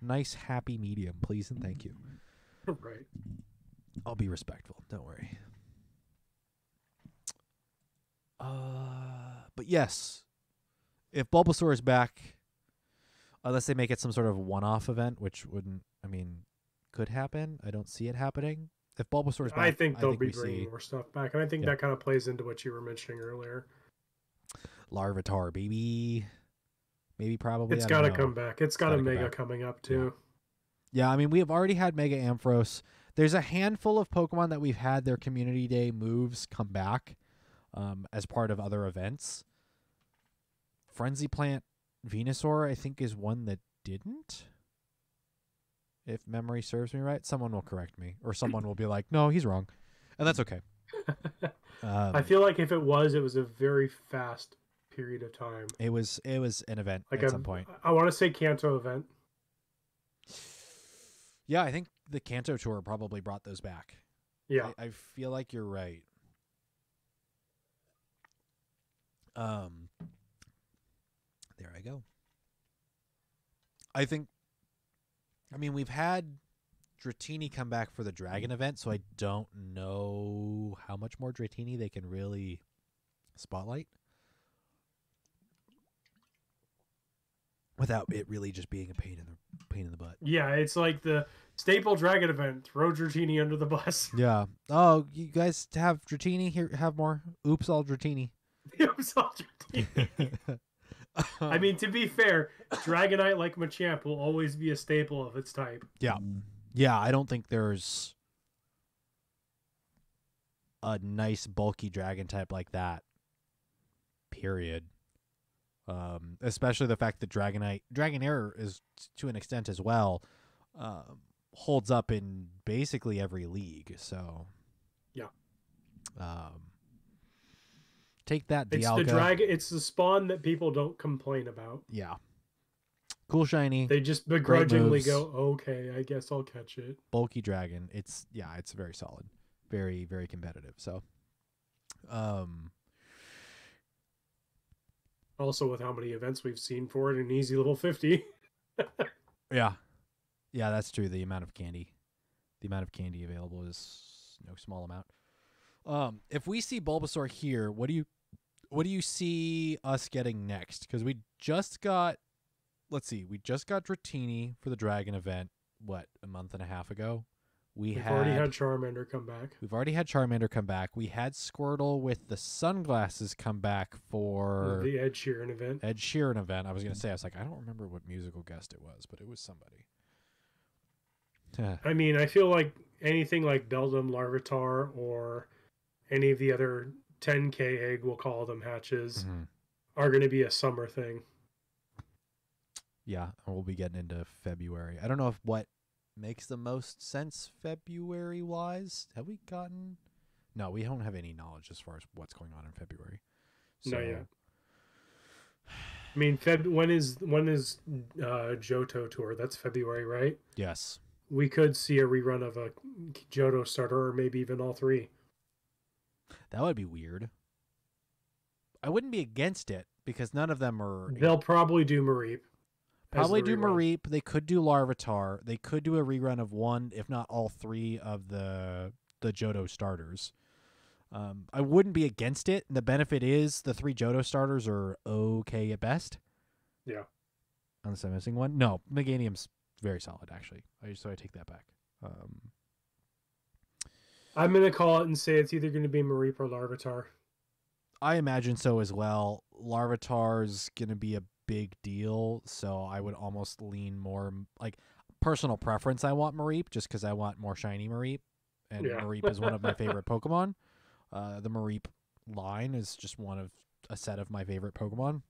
nice happy medium, please and thank you. Right. I'll be respectful. Don't worry. But yes, if Bulbasaur is back, unless they make it some sort of one-off event, which could happen. I don't see it happening. If Bulbasaur is back, I think they'll be bringing more stuff back, and I think that kind of plays into what you were mentioning earlier. Larvitar, baby. Maybe, probably. It's got to come back. It's got a Mega coming up too. Yeah, I mean, we have already had Mega Ampharos. There's a handful of Pokemon that we've had their Community Day moves come back as part of other events. Frenzy Plant Venusaur, I think, is one that didn't. If memory serves me right, someone will correct me, or someone will be like, "No, he's wrong," and that's okay. I feel like if it was a very fast period of time. It was an event like at some point. I want to say Kanto event. Yeah, I think the Kanto Tour probably brought those back. Yeah, I feel like you're right. There I go. I mean, we've had Dratini come back for the Dragon event, so I don't know how much more Dratini they can really spotlight without it really just being a pain in the butt. Yeah, it's like the staple Dragon event. Throw Dratini under the bus. Yeah. Oh, you guys have Dratini here? Have more? Oops, all Dratini. Oops, all Dratini. I mean, to be fair, Dragonite like Machamp will always be a staple of its type. Yeah. Yeah, I don't think there's a nice bulky dragon type like that. Period. Especially the fact that Dragonair is to an extent as well, holds up in basically every league. So yeah. Take that, Dialga. It's the dragon. It's the spawn that people don't complain about. Yeah. Cool shiny. They just begrudgingly go, okay, I guess I'll catch it. Bulky dragon. It's very solid. Very, very competitive. So also with how many events we've seen for it, an easy little 50. Yeah. Yeah, that's true. The amount of candy available is no small amount. If we see Bulbasaur here, what do you see us getting next? Because we just got Dratini for the Dragon event, a month and a half ago? We've already had Charmander come back. We had Squirtle with the sunglasses come back for the Ed Sheeran event. I was going to say, I was like, I don't remember what musical guest it was, but it was somebody. I mean, I feel like anything like Beldum, Larvitar, or any of the other 10K egg, we'll call them, hatches, are going to be a summer thing. Yeah, we'll be getting into February. I don't know if what makes the most sense February-wise. Have we gotten... No, we don't have any knowledge as far as what's going on in February. So... Not yet. I mean, when is Johto Tour? That's February, right? Yes. We could see a rerun of a Johto starter, or maybe even all three. That would be weird. I wouldn't be against it, because none of them are... They'll probably do Mareep. Mareep. They could do Larvitar. They could do a rerun of one, if not all three, of the Johto starters. I wouldn't be against it. The benefit is the three Johto starters are okay at best. Yeah. Unless I'm missing one. No, Meganium's very solid, actually. So I take that back. I'm going to call it and say it's either going to be Mareep or Larvitar. I imagine so as well. Larvitar's going to be a big deal, so I would almost lean more like personal preference. I want Mareep just because I want more shiny Mareep, and Mareep is one of my favorite Pokemon. The Mareep line is just one of a set of my favorite Pokemon.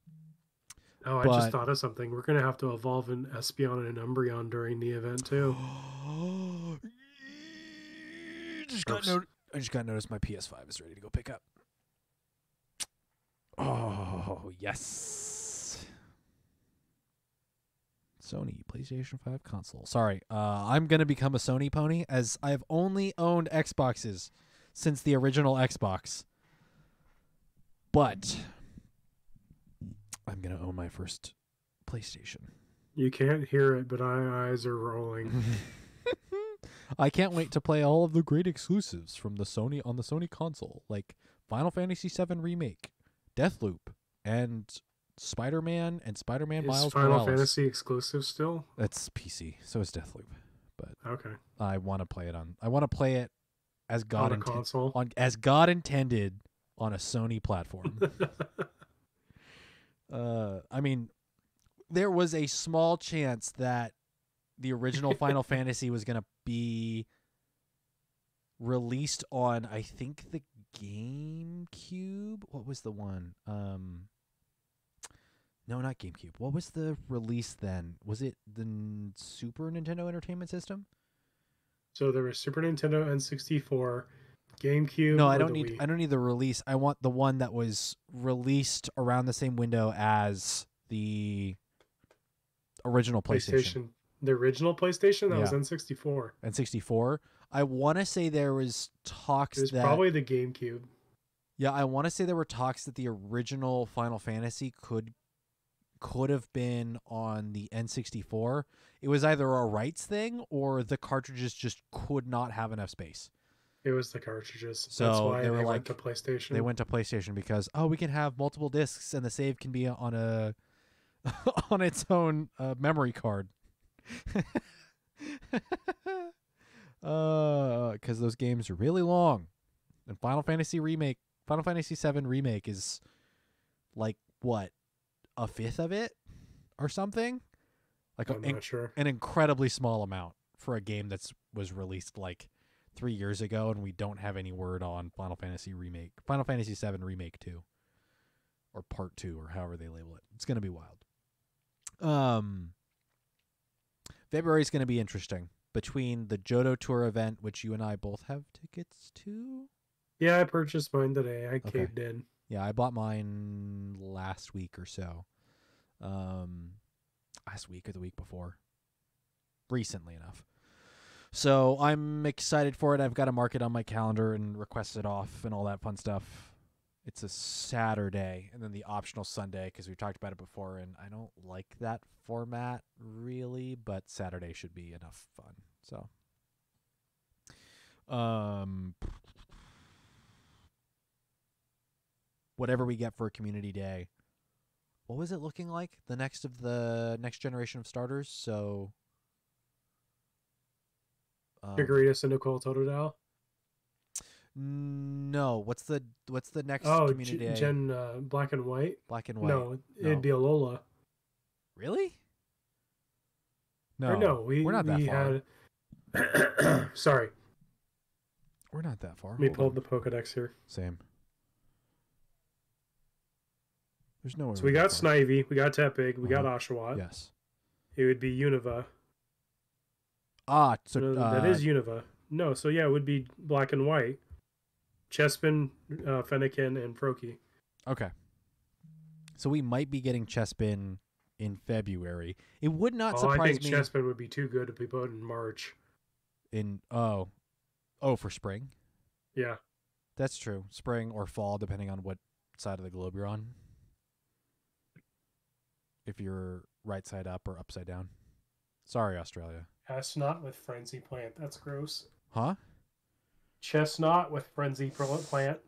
Oh, I just thought of something. We're going to have to evolve an Espeon and an Umbreon during the event, too. I just got noticed my PS5 is ready to go pick up. Oh, yes. Sony PlayStation 5 console. Sorry, I'm going to become a Sony pony, as I have only owned Xboxes since the original Xbox. But I'm going to own my first PlayStation. You can't hear it, but my eyes are rolling. I can't wait to play all of the great exclusives from the Sony console, like Final Fantasy VII Remake, Deathloop, and Spider-Man and Spider-Man Miles Morales. Is Final Fantasy exclusive still? It's PC, so it's Deathloop. But okay, I want to play it on. I want to play it as God as God intended on a Sony platform. I mean, there was a small chance that the original Final Fantasy was going to be released on, I think, the GameCube. What was the one? No, not GameCube. What was the release then? Was it the Super Nintendo Entertainment System? So there was Super Nintendo, N64, GameCube. No, I don't need the release. I want the one that was released around the same window as the original PlayStation. The original PlayStation? That was N64. N64. I want to say there was talks that... It was probably the GameCube. Yeah, I want to say there were talks that the original Final Fantasy could have been on the N64. It was either a rights thing or the cartridges just could not have enough space. It was the cartridges. So that's why they went to PlayStation. They went to PlayStation because, we can have multiple discs and the save can be on a on its own memory card. Because those games are really long. And Final Fantasy VII Remake is like, what, a fifth of it or something? Like I'm not sure. An incredibly small amount for a game that was released like 3 years ago, and we don't have any word on Final Fantasy VII Remake 2 or Part 2 or however they label it. It's going to be wild. February is going to be interesting between the Johto Tour event, which you and I both have tickets to. Yeah, I purchased mine today. I caved in. Yeah, I bought mine last week or so. Last week or the week before. Recently enough. So I'm excited for it. I've got to mark it on my calendar and request it off and all that fun stuff. It's a Saturday and then the optional Sunday because we've talked about it before, and I don't like that format really, but Saturday should be enough fun. So, whatever we get for a community day. What was it looking like? The next generation of starters. So, Chikorita, Cyndaquil, Totodile. No, what's the next community day? Gen Black and White. Black and White. No, it'd be Alola. Really? No, or no, we're not that far. Sorry, we're not that far. Let me pull up the Pokedex here. Same. There's no. So we got Snivy, we got Tepig, we got Oshawott. Yes. It would be Unova. So no, that is Unova. No, so yeah, it would be Black and White. Chespin, Fennekin, and Froakie. Okay. So we might be getting Chespin in February. It would not surprise me. I think Chespin would be too good to be put in March. For spring? Yeah. That's true. Spring or fall, depending on what side of the globe you're on. If you're right side up or upside down. Sorry, Australia. Chestnut with Frenzy Plant. That's gross. Huh? Chestnut with Frenzy Plant.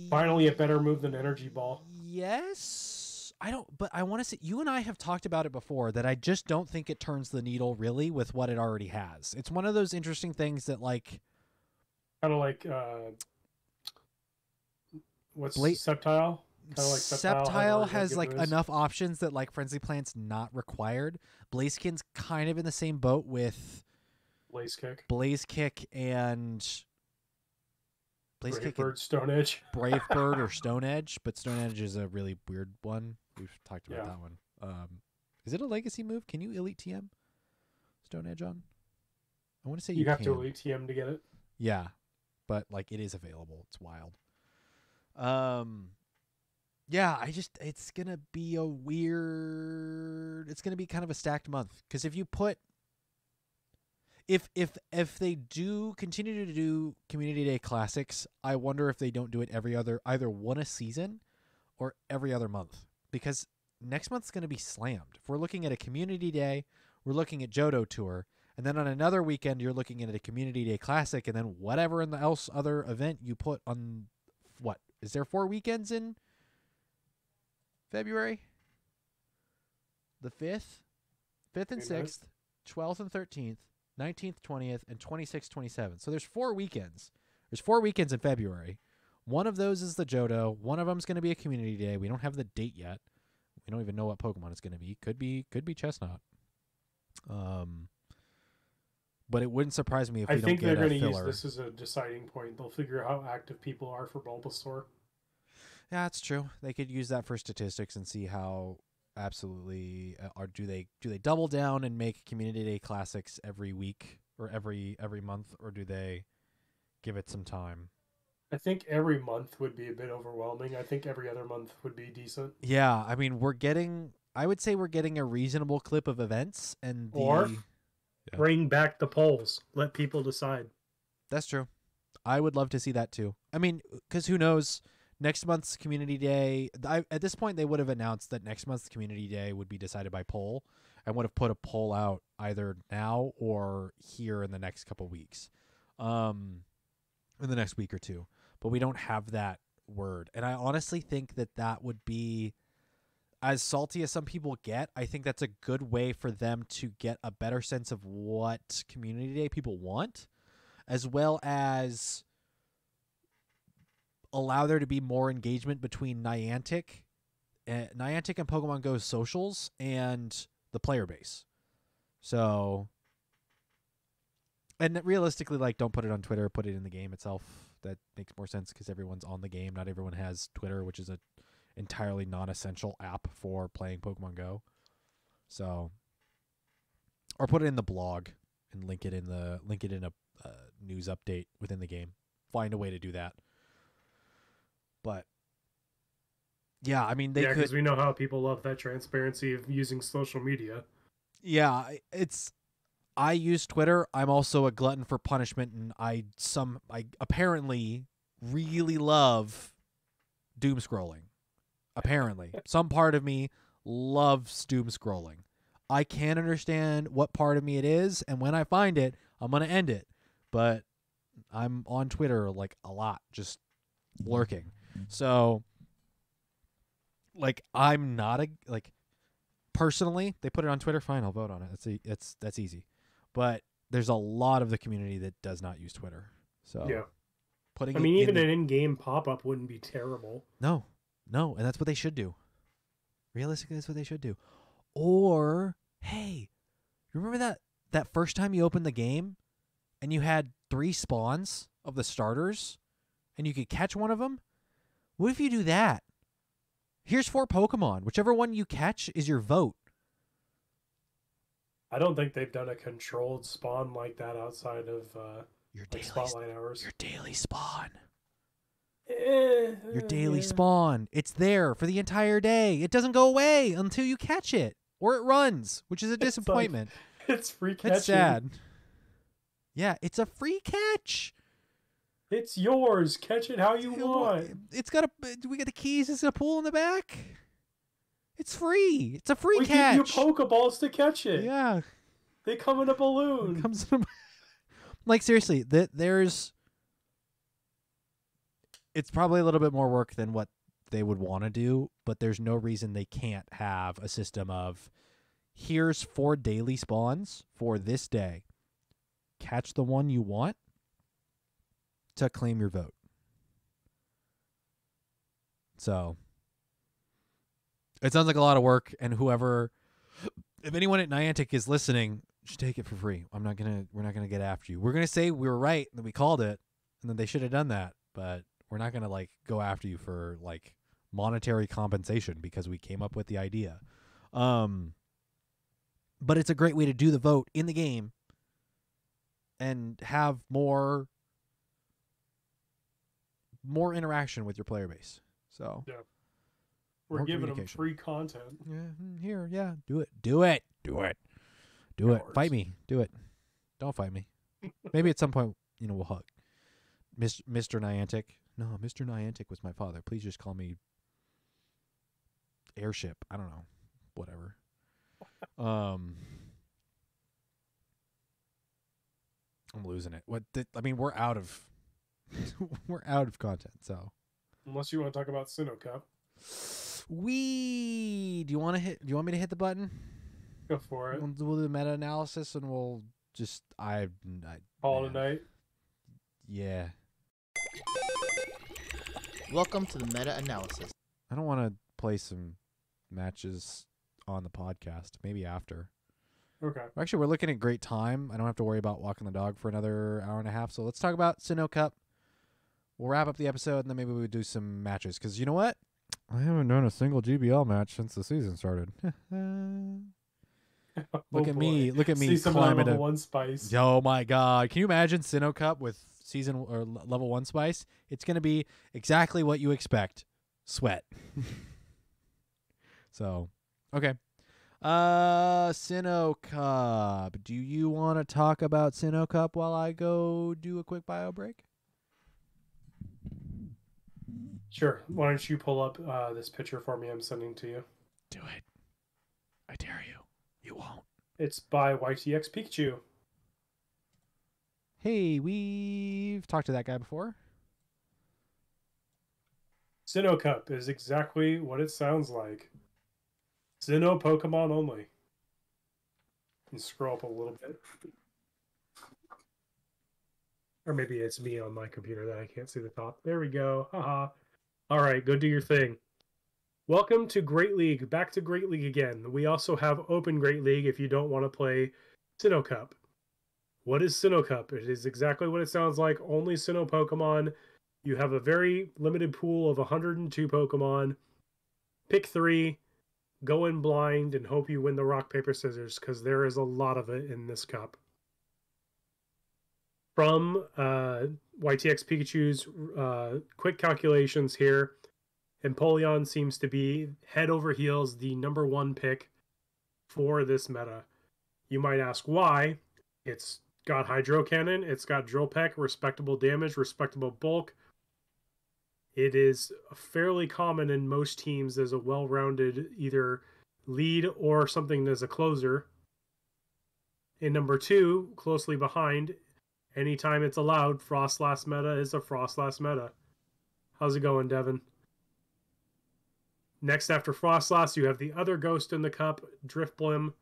Finally a better move than Energy Ball. Yes. But I want to say, you and I have talked about it before, that I just don't think it turns the needle really with what it already has. It's one of those interesting things that like... Kind of like, Sceptile? Kind of like Sceptile has like enough options that like Frenzy Plant's not required. Blaziken's kind of in the same boat with Blaze Kick and Brave Bird, Stone Edge. Brave Bird or Stone Edge, but Stone Edge is a really weird one. We've talked about that one. Is it a legacy move? Can you Elite TM Stone Edge on? I want to say you have to Elite TM to get it. Yeah, but like it is available. It's wild. Yeah, it's going to be it's going to be kind of a stacked month. Because if you put, if they do continue to do Community Day Classics, I wonder if they don't do it either one a season or every other month. Because next month's going to be slammed. If we're looking at a Community Day, we're looking at Johto Tour. And then on another weekend, you're looking at a Community Day Classic. And then whatever in the other event you put on, what? Is there 4 weekends in February? The 5th and 6th, 12th and 13th, 19th, 20th, and 26th, 27th. So there's 4 weekends. There's 4 weekends in February. One of those is the Johto. One of them's going to be a community day. We don't have the date yet. We don't even know what Pokemon it's going to be. Could be Chestnut. But it wouldn't surprise me if I we don't think get they're a going to use filler. this as a deciding point. They'll figure out how active people are for Bulbasaur. Yeah, that's true. They could use that for statistics and see how absolutely or do they double down and make Community Day classics every week or every month, or do they give it some time? I think every month would be a bit overwhelming. I think every other month would be decent. Yeah, I mean, I would say we're getting a reasonable clip of events, and bring back the polls. Let people decide. That's true. I would love to see that too. I mean, because who knows? Next month's Community Day, at this point, they would have announced that next month's Community Day would be decided by poll and would have put a poll out either now or here in the next couple weeks, in the next week or two. But we don't have that word. And I honestly think that would be, as salty as some people get, I think that's a good way for them to get a better sense of what Community Day people want, as well as allow there to be more engagement between Niantic and Pokemon Go socials and the player base. So, and realistically, like, don't put it on Twitter, put it in the game itself. That makes more sense because everyone's on the game. Not everyone has Twitter, which is a entirely non-essential app for playing Pokemon Go. So, or put it in the blog and link it in a news update within the game. Find a way to do that. But yeah, I mean, because we know how people love that transparency of using social media. Yeah, I use Twitter. I'm also a glutton for punishment, and I apparently really love doom scrolling. Apparently, some part of me loves doom scrolling. I can't understand what part of me it is, and when I find it, I'm gonna end it. But I'm on Twitter like a lot, just lurking. So, like, I'm not personally, they put it on Twitter, fine, I'll vote on it. That's easy. But there's a lot of the community that does not use Twitter. So yeah, putting even an in-game pop-up wouldn't be terrible. No, and that's what they should do. Realistically, that's what they should do. Or, hey, remember that first time you opened the game and you had 3 spawns of the starters and you could catch one of them? What if you do that? Here's 4 Pokemon. Whichever one you catch is your vote. I don't think they've done a controlled spawn like that outside of your daily spotlight hours. Your daily spawn. Your daily spawn. It's there for the entire day. It doesn't go away until you catch it. Or it runs, which is a disappointment. It's free catching. It's sad. Yeah, it's a free catch. It's yours. Catch it how you want. We got the keys. It's a pool in the back. It's free. It's a free catch. We give you Pokeballs to catch it. Yeah. They come in a balloon. It comes in like, seriously, it's probably a little bit more work than what they would want to do, but there's no reason they can't have a system of, here's 4 daily spawns for this day. Catch the one you want to claim your vote. So it sounds like a lot of work, and if anyone at Niantic is listening, just take it for free. We're not gonna get after you. We're gonna say we were right and we called it, and then they should have done that, but we're not gonna go after you for monetary compensation because we came up with the idea. But it's a great way to do the vote in the game and have more interaction with your player base. So yeah. We're giving them free content. Yeah, do it. Fight me. Do it. Don't fight me. Maybe at some point, we'll hug. Mr. Niantic. No, Mr. Niantic was my father. Please just call me Airship. I don't know. Whatever. I'm losing it. We're out of content, so. Unless you want to talk about Sinnoh Cup. Do you want me to hit the button? Go for it. We'll do the meta analysis, and we'll just call it a night. Yeah. Welcome to the meta analysis. I don't want to play some matches on the podcast. Maybe after. Okay. Actually, we're looking at great time. I don't have to worry about walking the dog for another hour and a half. So let's talk about Sinnoh Cup. We'll wrap up the episode, and then maybe we'll do some matches. Because you know what? I haven't done a single GBL match since the season started. Look at me. Look at me. See some of that level 1 spice. Oh, my God. Can you imagine Sinnoh Cup with season or level 1 spice? It's going to be exactly what you expect. Sweat. So, okay. Sinnoh Cup. Do you want to talk about Sinnoh Cup while I go do a quick bio break? Sure. Why don't you pull up this picture for me I'm sending to you? Do it. I dare you. You won't. It's by YTX Hey, we've talked to that guy before. Sinnoh Cup is exactly what it sounds like. Sinnoh Pokemon only. And scroll up a little bit. Or maybe it's me on my computer that I can't see the top. There we go. Haha. All right, go do your thing. Welcome to Great League. Back to Great League again. We also have Open Great League if you don't want to play Sinnoh Cup. What is Sinnoh Cup? It is exactly what it sounds like. Only Sinnoh Pokemon. You have a very limited pool of 102 Pokemon. Pick 3. Go in blind and hope you win the rock, paper, scissors, because there is a lot of it in this cup. From YTX Pikachu's quick calculations here, Empoleon seems to be head over heels the #1 pick for this meta. You might ask why. It's got Hydro Cannon, it's got Drill Peck, respectable damage, respectable bulk. It is fairly common in most teams as a well-rounded either lead or something as a closer. In #2, closely behind, anytime it's allowed, Frostlass meta is a Frostlass meta. How's it going, Devin? Next after Frostlass, you have the other ghost in the cup, Drifblim.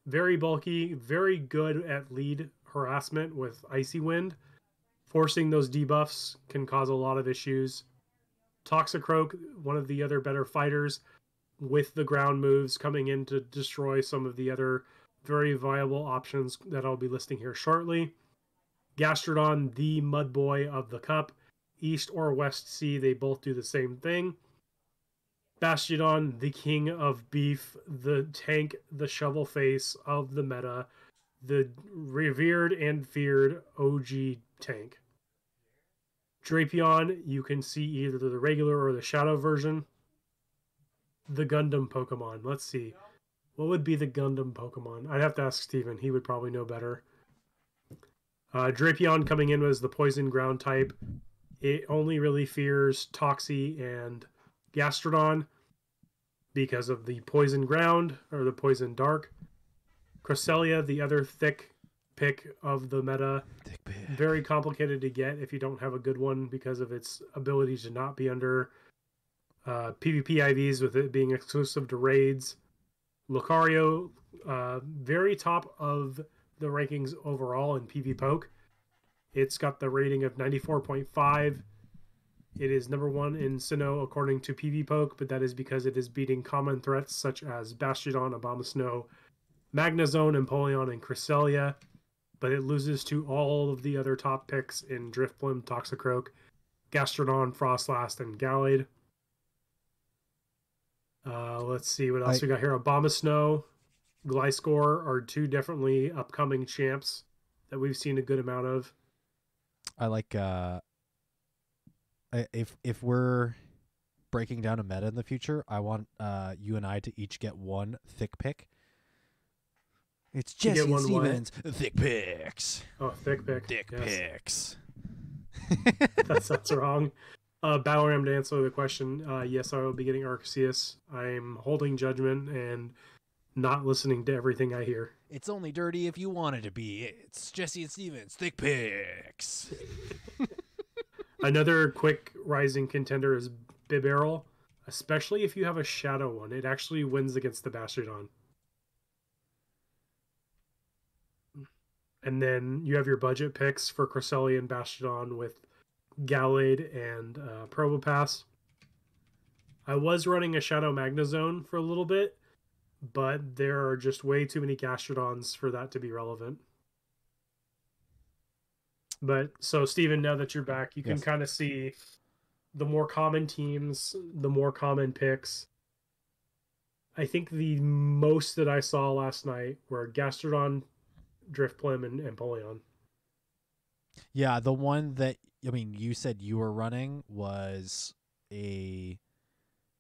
Very bulky, very good at lead harassment with Icy Wind. Forcing those debuffs can cause a lot of issues. Toxicroak, one of the other better fighters, with the ground moves coming in to destroy some of the other very viable options that I'll be listing here shortly. Gastrodon, the mud boy of the cup. East or West Sea, they both do the same thing. Bastiodon, the king of beef, the tank, the shovel face of the meta, the revered and feared OG tank. Drapion, you can see either the regular or the shadow version. The Gundam Pokemon. Let's see. What would be the Gundam Pokemon? I'd have to ask Steven. He would probably know better. Drapion coming in as the poison ground type. It only really fears Toxie and Gastrodon because of the poison ground or the poison dark. Cresselia, the other thick pick of the meta. Very complicated to get if you don't have a good one because of its ability to not be under PvP IVs with it being exclusive to raids. Lucario, very top of the rankings overall in PvPoke. It's got the rating of 94.5. It is #1 in Sinnoh according to PvPoke, but that is because it is beating common threats such as Bastiodon, Abomasnow, Magnezone, Empoleon, and Cresselia. But it loses to all of the other top picks in Drifblim, Toxicroak, Gastrodon, Frostlass, and Gallade. Let's see what else we got here. Abomasnow, Gliscor are two definitely upcoming champs that we've seen a good amount of. I like if we're breaking down a meta in the future, I want you and I to each get one thick pick. It's Jesse and Stevens. Thick picks. Oh, thick pick. Thick picks. That sounds wrong. Battleram, to answer the question, yes, I will be getting Arceus. I'm holding judgment and not listening to everything I hear. It's only dirty if you want it to be. It's Jesse and Stevens. Thick picks. Another quick rising contender is Bibarel, especially if you have a shadow one. It actually wins against the Bastiodon. And then you have your budget picks for Cresselia and Bastiodon with Gallade and Probopass. I was running a Shadow Magnezone for a little bit, but there are just way too many Gastrodons for that to be relevant. But so, Steven, now that you're back, you can kind of see the more common teams, the more common picks. I think the most that I saw last night were Gastrodon, Drifblim, and Empoleon. Yeah, the one that, I mean, you said you were running was a...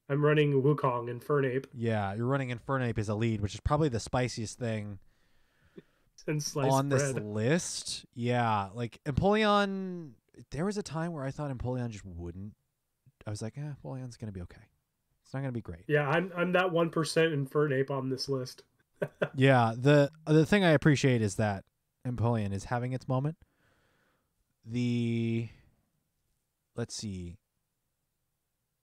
I'm running Wukong and Fernape. Yeah, you're running Infernape as a lead, which is probably the spiciest thing on this list. Yeah, like Empoleon, there was a time where I thought Empoleon just wouldn't. I was like, Empoleon's going to be okay. It's not going to be great. Yeah, I'm that 1% Infernape on this list. Yeah, the thing I appreciate is that Empoleon is having its moment. Let's see.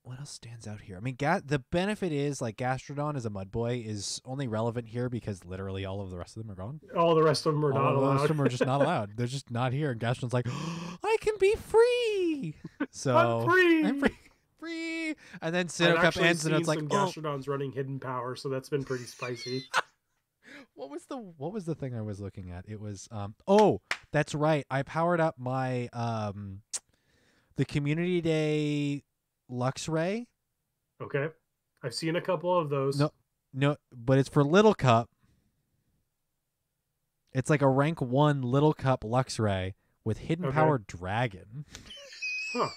What else stands out here? I mean, the benefit is, like, Gastrodon as a mud boy is only relevant here because literally all of the rest of them are gone. All the rest of them are not allowed. All the rest of them are just not allowed. They're just not here. And Gastrodon's like, I can be free. So I'm free. I'm free. And then Sinnoh Cup ends, and it's like, Gastrodon's running hidden power, so that's been pretty spicy. What was the thing I was looking at? It was that's right. I powered up my the Community Day Luxray. Okay. I've seen a couple of those. No, but it's for Little Cup. It's like a rank 1 Little Cup Luxray with Hidden Power Dragon. Huh.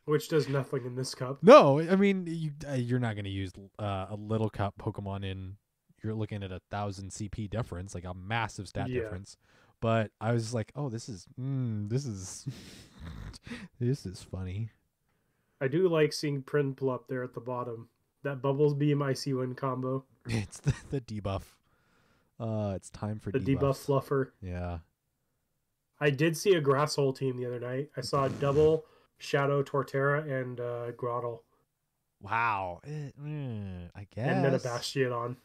Which does nothing in this cup. No, I mean, you're not going to use a Little Cup Pokemon in... You're looking at 1,000 CP difference, like a massive stat difference. But I was just like, oh, this is this is funny. I do like seeing Prinplup there at the bottom. That Bubbles Beam Icy Wind combo. It's the debuff. It's time for the debuff fluffer. Yeah. I did see a Grass Hole team the other night. I saw a double Shadow Torterra and Grottle. Wow. I guess. And then a Bastiodon.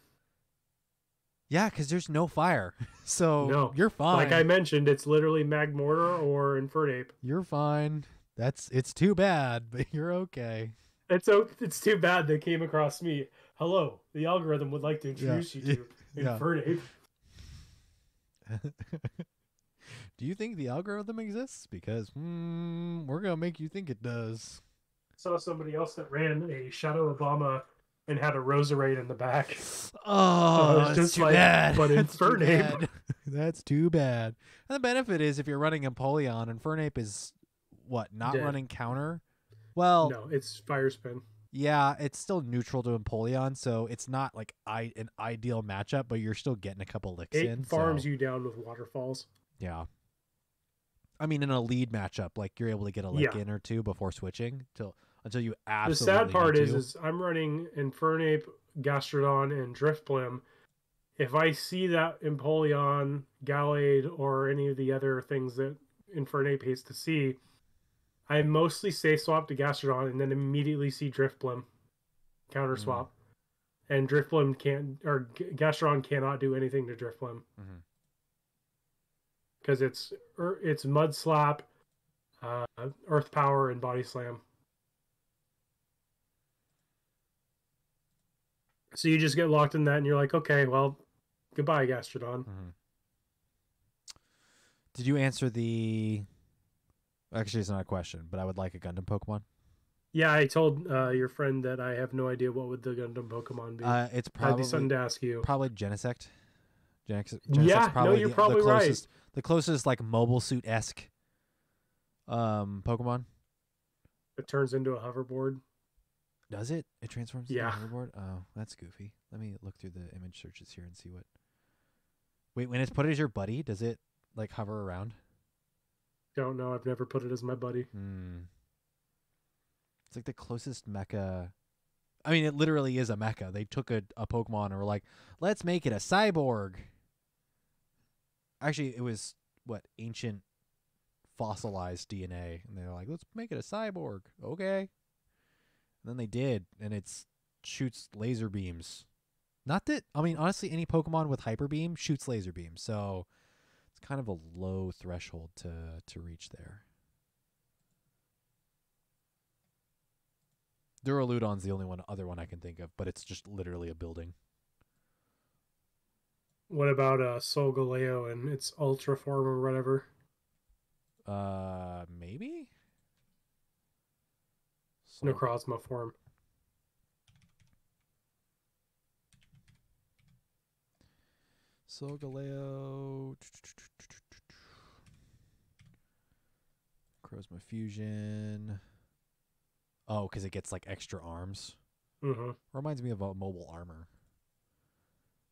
Yeah, because there's no fire. So you're fine. Like I mentioned, it's literally Magmortar or Infernape. You're fine. It's too bad, but you're okay. It's too bad they came across me. Hello, the algorithm would like to introduce you to Infernape. Do you think the algorithm exists? Because we're going to make you think it does. Saw somebody else that ran a Shadow Obama and had a Roserade in the back. Oh, that's just too bad. But Infernape. That's too bad. And the benefit is if you're running Empoleon, Infernape is not dead. Running counter? Well, no, it's Fire Spin. Yeah, it's still neutral to Empoleon, so it's not like an ideal matchup, but you're still getting a couple licks in. It farms you down with Waterfalls. Yeah. I mean, in a lead matchup, like you're able to get a lick in or two before switching until you absolutely. The sad part is I'm running Infernape, Gastrodon, and Drifblim. If I see that Empoleon, Gallade, or any of the other things that Infernape hates to see, I mostly safe swap to Gastrodon and then immediately see Drifblim counter swap, and Drifblim Gastrodon cannot do anything to Drifblim because it's Mud Slap, Earth Power, and Body Slam. So you just get locked in that, and you're like, okay, well, goodbye, Gastrodon. Did you answer the... Actually, it's not a question, but I would like a Gundam Pokemon. Yeah, I told your friend that I have no idea what would the Gundam Pokemon be. It's probably... I'd be something to ask you. Probably Genesect. Yeah, probably you're probably right. The closest, like, Mobile Suit-esque Pokemon. It turns into a hoverboard. Does it? It transforms into a hoverboard? Oh, that's goofy. Let me look through the image searches here and see what... Wait, when it's put as your buddy, does it, like, hover around? Don't know. I've never put it as my buddy. It's like the closest mecha. I mean, it literally is a mecha. They took a Pokemon and were like, let's make it a cyborg. Actually, it was, ancient fossilized DNA. And they were like, let's make it a cyborg. Okay. And then they did, and it shoots laser beams. Not that, I mean, honestly, any Pokemon with Hyper Beam shoots laser beams. So it's kind of a low threshold to reach there. Duraludon's the only other one I can think of, but it's just literally a building. What about Solgaleo and its ultra form or whatever? Maybe? Necrozma form. Solgaleo. Necrozma Fusion. Oh, because it gets like extra arms. Mm-hmm. Reminds me of mobile armor.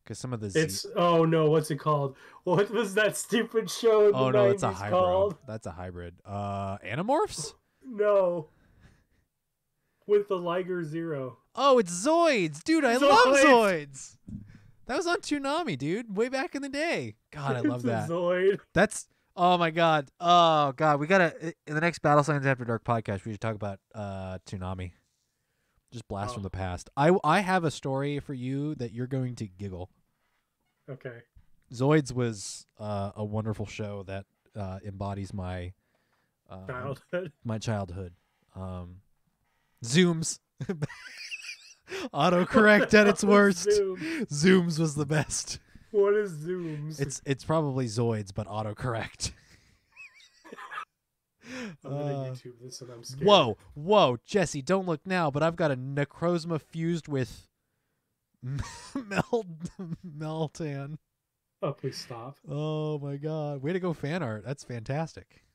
Because some of the oh no, what's it called? What was that stupid show in the 90s it's a hybrid. called? That's a hybrid. Animorphs? No. With the Liger Zero. Oh, it's Zoids. Dude, I love Zoids. That was on Toonami, dude. Way back in the day. God, I love that. Zoid. That's oh my god. Oh god. We gotta in the next Battle Science After Dark podcast we should talk about Toonami. Just blast from the past. I have a story for you that you're going to giggle. Okay. Zoids was a wonderful show that embodies my childhood. My childhood. Zooms. Autocorrect at its worst. Zooms was the best. What is Zooms? It's probably Zoids, but autocorrect. I'm gonna YouTube this and I'm scared. Whoa, Jesse, don't look now, but I've got a Necrozma fused with Meltan. Oh, please stop. Oh my god. Way to go, fan art. That's fantastic.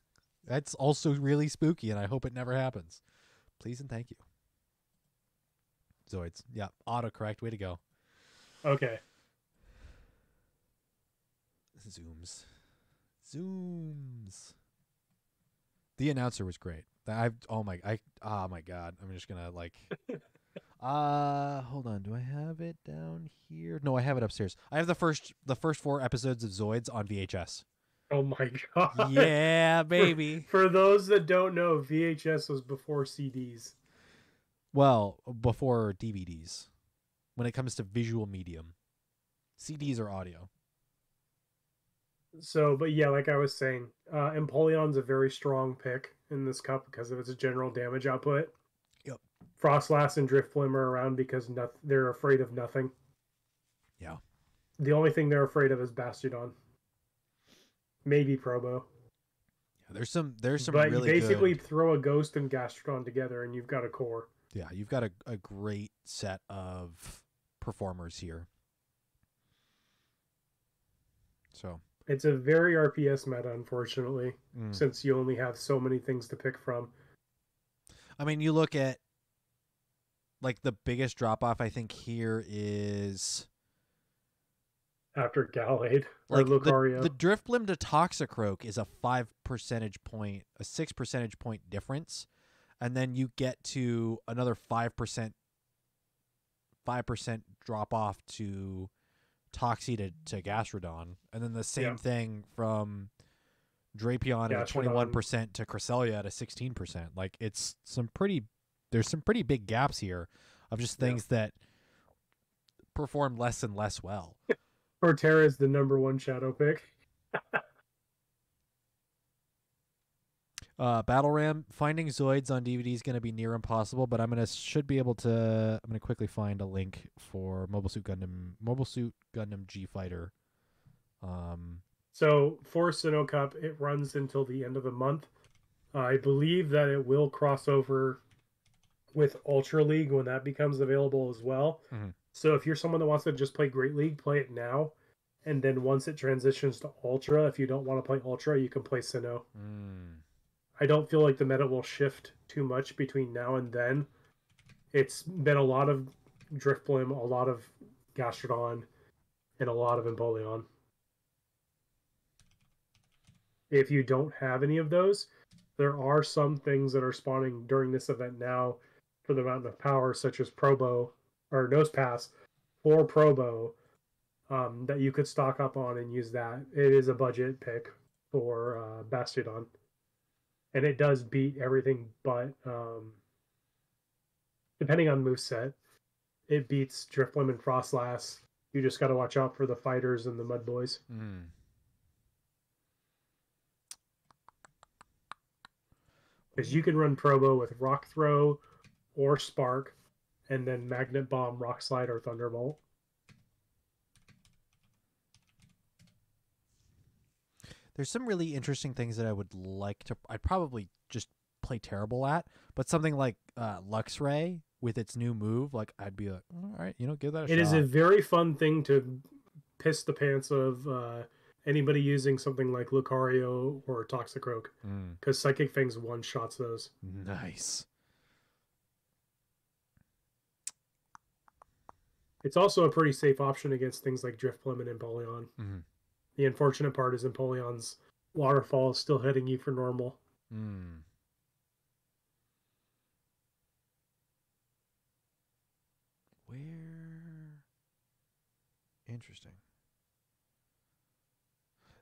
That's also really spooky, and I hope it never happens. Please and thank you. Zoids. Yeah, autocorrect. Way to go. Okay. Zooms. The announcer was great. Oh my god. I'm just gonna like hold on. Do I have it down here? No, I have it upstairs. I have the first 4 episodes of Zoids on VHS. Oh my god. Yeah, baby. For those that don't know, VHS was before CDs. Well, before DVDs. When it comes to visual medium. CDs are audio. So, but yeah, like I was saying, Empoleon's a very strong pick in this cup because of its general damage output. Yep. Frostlass and Drifblim are around because they're afraid of nothing. Yeah. The only thing they're afraid of is Bastiodon. Maybe Probo. Yeah, there's some but really you basically good... throw a Ghost and Gastrodon together and you've got a core. Yeah, you've got a great set of performers here. So it's a very RPS meta, unfortunately, since you only have so many things to pick from. I mean, you look at like the biggest drop off I think here is after Gallade or like Lucario. The Drifblim to Toxicroak is a 6 percentage point difference, and then you get to another 5% drop off to Toxie to Gastrodon, and then the same thing from Drapion at 21% to Cresselia at a 16%. Like there's some pretty big gaps here of just things that perform less and less well. Torterra is the #1 shadow pick. Battle Ram, finding Zoids on DVD is going to be near impossible, but I'm going to quickly find a link for Mobile Suit Gundam G Fighter. So for Sinnoh Cup, it runs until the end of the month. I believe that it will cross over with Ultra League when that becomes available as well. Mm-hmm. So if you're someone that wants to just play Great League, play it now. And then once it transitions to Ultra, if you don't want to play Ultra, you can play Sinnoh. I don't feel like the meta will shift too much between now and then. It's been a lot of Drifblim, a lot of Gastrodon, and a lot of Empoleon. If you don't have any of those, there are some things that are spawning during this event now for the Mountain of Power, such as Probo, or Nosepass, or Probo, that you could stock up on and use that. It is a budget pick for Bastiodon. And it does beat everything but, depending on moveset, it beats Drifblim and Frostlass. You just got to watch out for the fighters and the Mud Boys. Because you can run Probo with Rock Throw or Spark, and then Magnet Bomb, Rock Slide, or Thunderbolt. There's some really interesting things that I would like to. I'd probably just play terrible at, but something like Luxray with its new move, like I'd be like, all right, give that a shot. It is a very fun thing to piss the pants of anybody using something like Lucario or Toxicroak, because Psychic Fangs one-shots those. Nice. It's also a pretty safe option against things like Drifblim and Empoleon. Mm-hmm. The unfortunate part is Empoleon's waterfall is still hitting you for normal. Where? Interesting.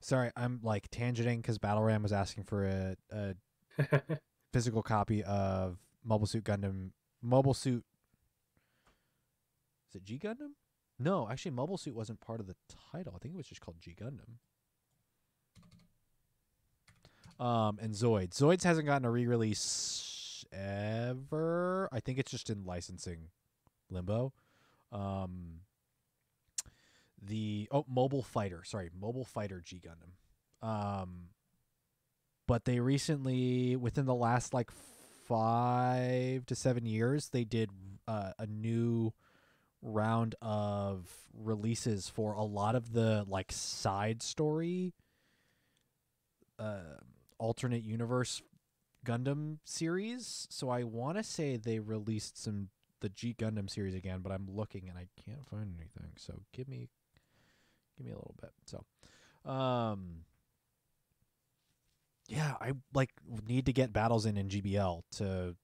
Sorry, I'm like tangenting because Battle Ram was asking for a physical copy of Mobile Suit Gundam. Mobile Suit. Is it G Gundam? No, actually, Mobile Suit wasn't part of the title. I think it was just called G Gundam. And Zoids. Zoids hasn't gotten a re-release ever. I think it's just in licensing limbo. Mobile Fighter. Sorry, Mobile Fighter G Gundam. But they recently, within the last like 5 to 7 years, they did a new round of releases for a lot of the like side story alternate universe Gundam series. So I want to say they released the G Gundam series again, but I'm looking and I can't find anything. So give me a little bit. So yeah, I like need to get battles in GBL to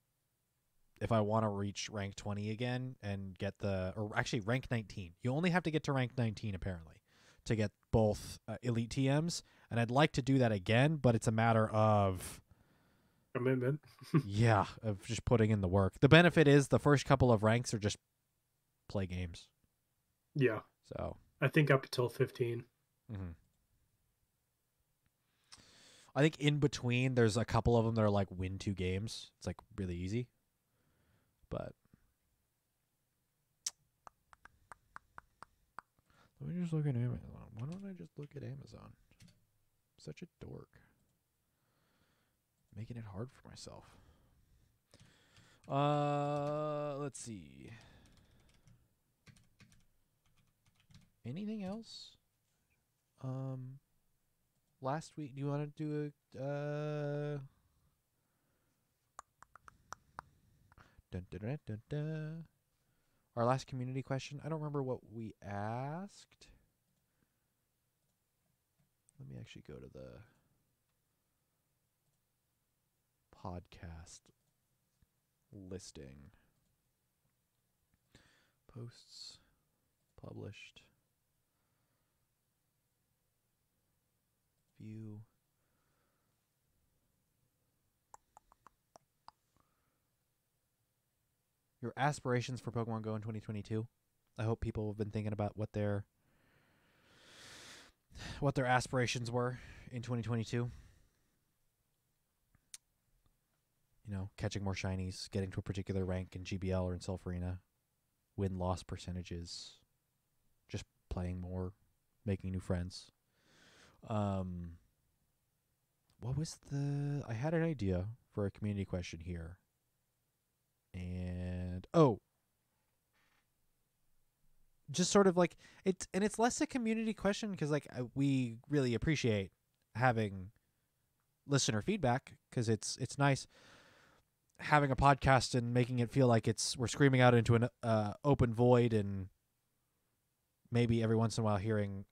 if I want to reach rank 20 again and get or actually rank 19. You only have to get to rank 19 apparently to get both elite TMs, and I'd like to do that again, but it's a matter of commitment. Yeah, of just putting in the work. The benefit is the first couple of ranks are just play games. Yeah. So I think up until 15. Mm-hmm. I think in between there's a couple of them that are like win 2 games. It's like really easy. But let me just look at Amazon. Why don't I just look at Amazon? Such a dork. Making it hard for myself. Let's see. Anything else? Last week, do you want to do a our last community question? I don't remember what we asked. Let me actually go to the podcast listing. Posts published. View. Your aspirations for Pokemon Go in 2022. I hope people have been thinking about what their aspirations were in 2022. You know, catching more shinies, getting to a particular rank in GBL or in Sulfurina, win-loss percentages, just playing more, making new friends. What was I had an idea for a community question here. And just sort of like it's less a community question because like we really appreciate having listener feedback because it's nice having a podcast and making it feel like we're screaming out into an open void and maybe every once in a while hearing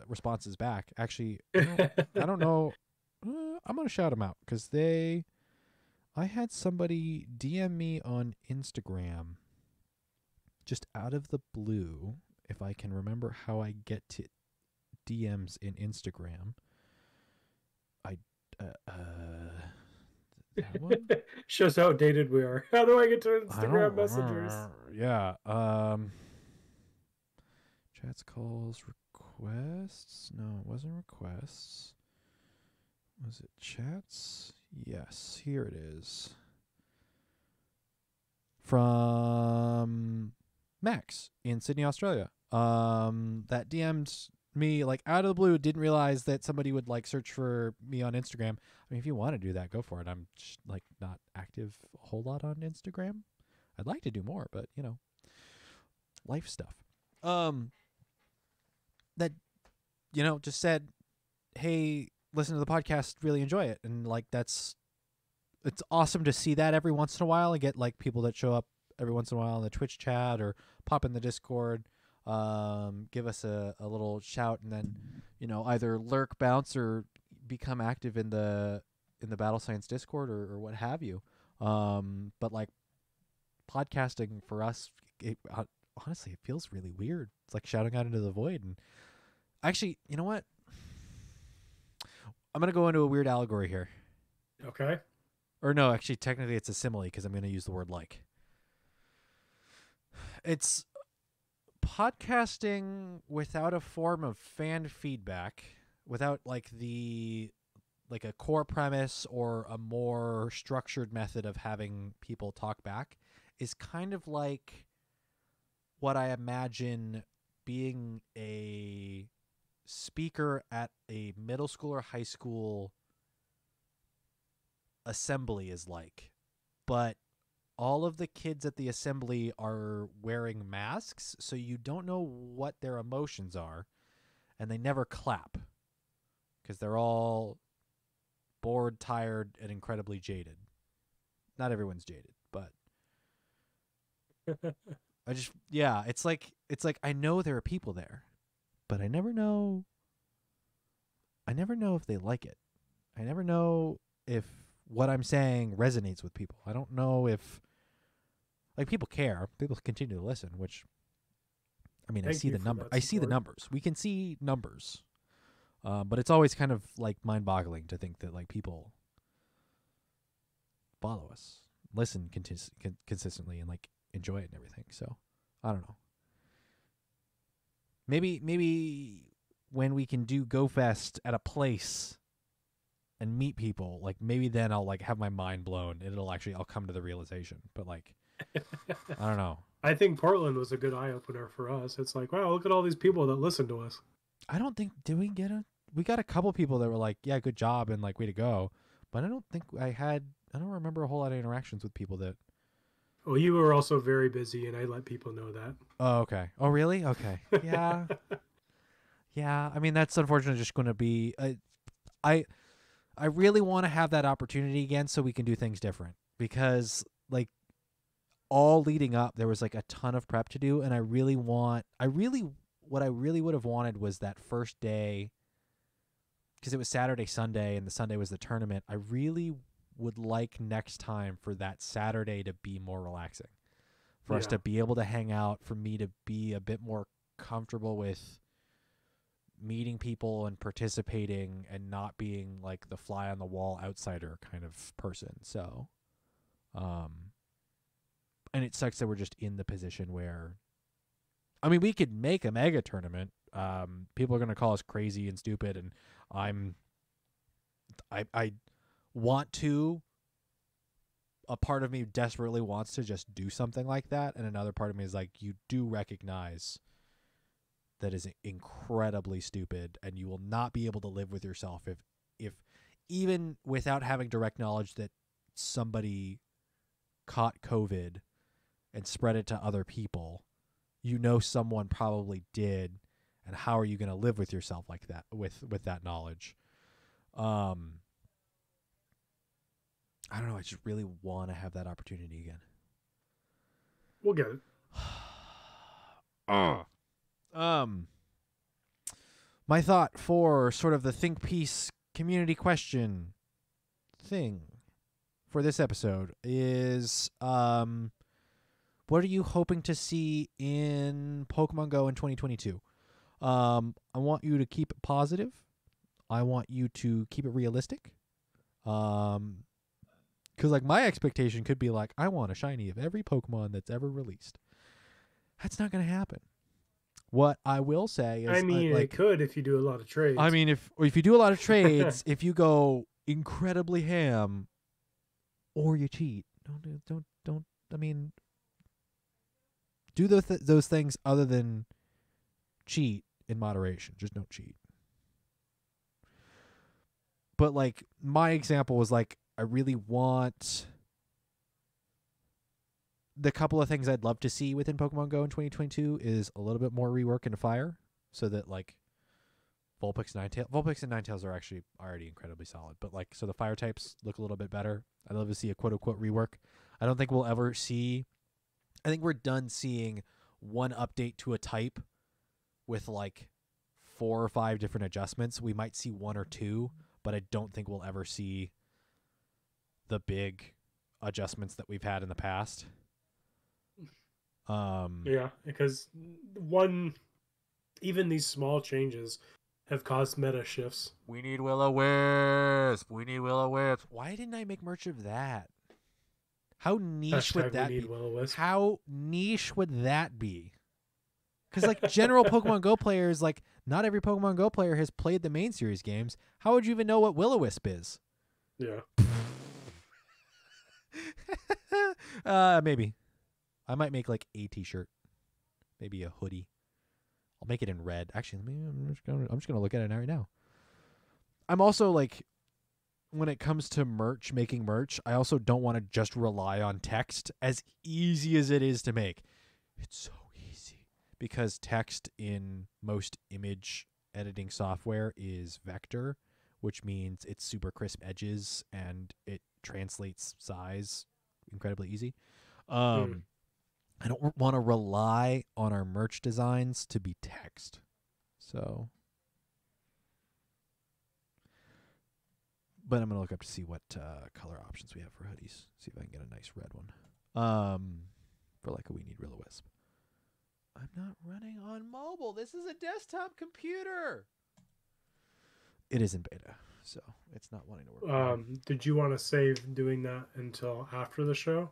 responses back. Actually, I don't know. I'm gonna shout them out because I had somebody DM me on Instagram just out of the blue, if I can remember how I get to DMs in Instagram. That one? Shows how dated we are. How do I get to Instagram messengers? Yeah. Chats, calls, requests. No, it wasn't requests. Was it chats? Yes, here it is. from Max in Sydney, Australia. That DM'd me like out of the blue. Didn't realize that somebody would like search for me on Instagram. I mean, if you want to do that, go for it. I'm just like not active a whole lot on Instagram. I'd like to do more, but you know, life stuff. That, you know, just said, hey, listen to the podcast, really enjoy it. And like, it's awesome to see that every once in a while and get like people that show up every once in a while in the Twitch chat or pop in the Discord, give us a little shout, and then, you know, either lurk, bounce, or become active in the Battle Science Discord or what have you. But like podcasting for us, honestly, it feels really weird. It's like shouting out into the void. And actually, you know what? I'm going to go into a weird allegory here. Okay. Or no, actually, technically it's a simile because I'm going to use the word like. It's podcasting without a form of fan feedback, without like a core premise or a more structured method of having people talk back, is kind of like what I imagine being a speaker at a middle school or high school assembly is like. But all of the kids at the assembly are wearing masks, so you don't know what their emotions are, and they never clap because they're all bored, tired, and incredibly jaded. Not everyone's jaded, but it's like I know there are people there, but I never know if they like it. I never know if what I'm saying resonates with people. I don't know if like people care. People continue to listen, which I mean, I see the number. I see the numbers. We can see numbers. But it's always kind of like mind-boggling to think that like people follow us, listen consistently, and like enjoy it and everything. So I don't know. Maybe when we can do GoFest at a place and meet people, like maybe then I'll like have my mind blown and I'll come to the realization. But like, I don't know. I think Portland was a good eye opener for us. It's like, wow, look at all these people that listen to us. I don't think, we got a couple people that were like, yeah, good job and like way to go. But I don't think I don't remember a whole lot of interactions with people that. Well, you were also very busy, and I let people know that. Oh, okay. Oh, really? Okay. Yeah. Yeah. I mean, that's unfortunately just going to be. I really want to have that opportunity again so we can do things different, because like all leading up, there was like a ton of prep to do, and what I really would have wanted was that first day, because it was Saturday, Sunday, and the Sunday was the tournament. I really would like next time for that Saturday to be more relaxing, for us to be able to hang out, for me to be a bit more comfortable with meeting people and participating and not being like the fly on the wall outsider kind of person. So, and it sucks that we're just in the position where, I mean, we could make a mega tournament. People are going to call us crazy and stupid, and I want to. A part of me desperately wants to just do something like that, and another part of me is like, you do recognize that is incredibly stupid, and you will not be able to live with yourself if even without having direct knowledge that somebody caught COVID and spread it to other people, you know someone probably did, and how are you going to live with yourself like that with that knowledge? I don't know. I just really want to have that opportunity again. We'll get it. My thought for sort of the think piece community question thing for this episode is, what are you hoping to see in Pokemon Go in 2022? I want you to keep it positive. I want you to keep it realistic. Because like my expectation could be like, I want a shiny of every Pokemon that's ever released. That's not going to happen. What I will say is, I mean, it could if you do a lot of trades. I mean, if you do a lot of trades, if you go incredibly ham, or you cheat. Don't. I mean, Do those things other than cheat in moderation. Just don't cheat. But like my example was like, I really want the couple of things I'd love to see within Pokemon Go in 2022 is a little bit more rework into fire, so that like Vulpix and Ninetales are actually already incredibly solid, but like, so the fire types look a little bit better. I'd love to see a quote unquote rework. I don't think we'll ever see, I think we're done seeing one update to a type with like 4 or 5 different adjustments. We might see 1 or 2, but I don't think we'll ever see the big adjustments that we've had in the past. Yeah, because even these small changes have caused meta shifts. We need Will-O-Wisp. Why didn't I make merch of that? How niche would that be? How niche would that be? Because like general Pokemon Go players, like not every Pokemon Go player has played the main series games. How would you even know what Will-O-Wisp is? Yeah. Maybe. I might make like a t-shirt, maybe a hoodie. I'll make it in red. Actually, I'm just gonna look at it right now. I'm also like, when it comes to making merch, I also don't want to just rely on text, as easy as it is to make. It's so easy because text in most image editing software is vector, which means it's super crisp edges and it translates size incredibly easy. I don't want to rely on our merch designs to be text. So, but I'm going to look up to see what color options we have for hoodies. See if I can get a nice red one. For like a We Need Will-O-Wisp. I'm not running on mobile. This is a desktop computer. It is in beta, so it's not wanting to work. Did you want to save doing that until after the show?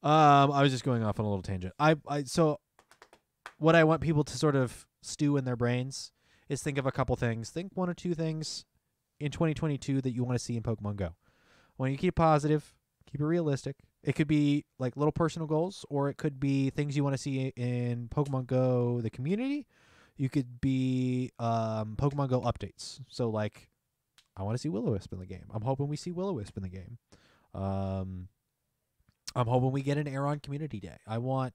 I was just going off on a little tangent. So what I want people to sort of stew in their brains is think of a couple things. Think 1 or 2 things in 2022 that you want to see in Pokemon Go. When you keep positive, keep it realistic. It could be like little personal goals, or it could be things you want to see in Pokemon Go, the community. You could be Pokemon Go updates. So like, I want to see Will-O-Wisp in the game. I'm hoping we see Will-O-Wisp in the game. I'm hoping we get an Aeron Community Day. I want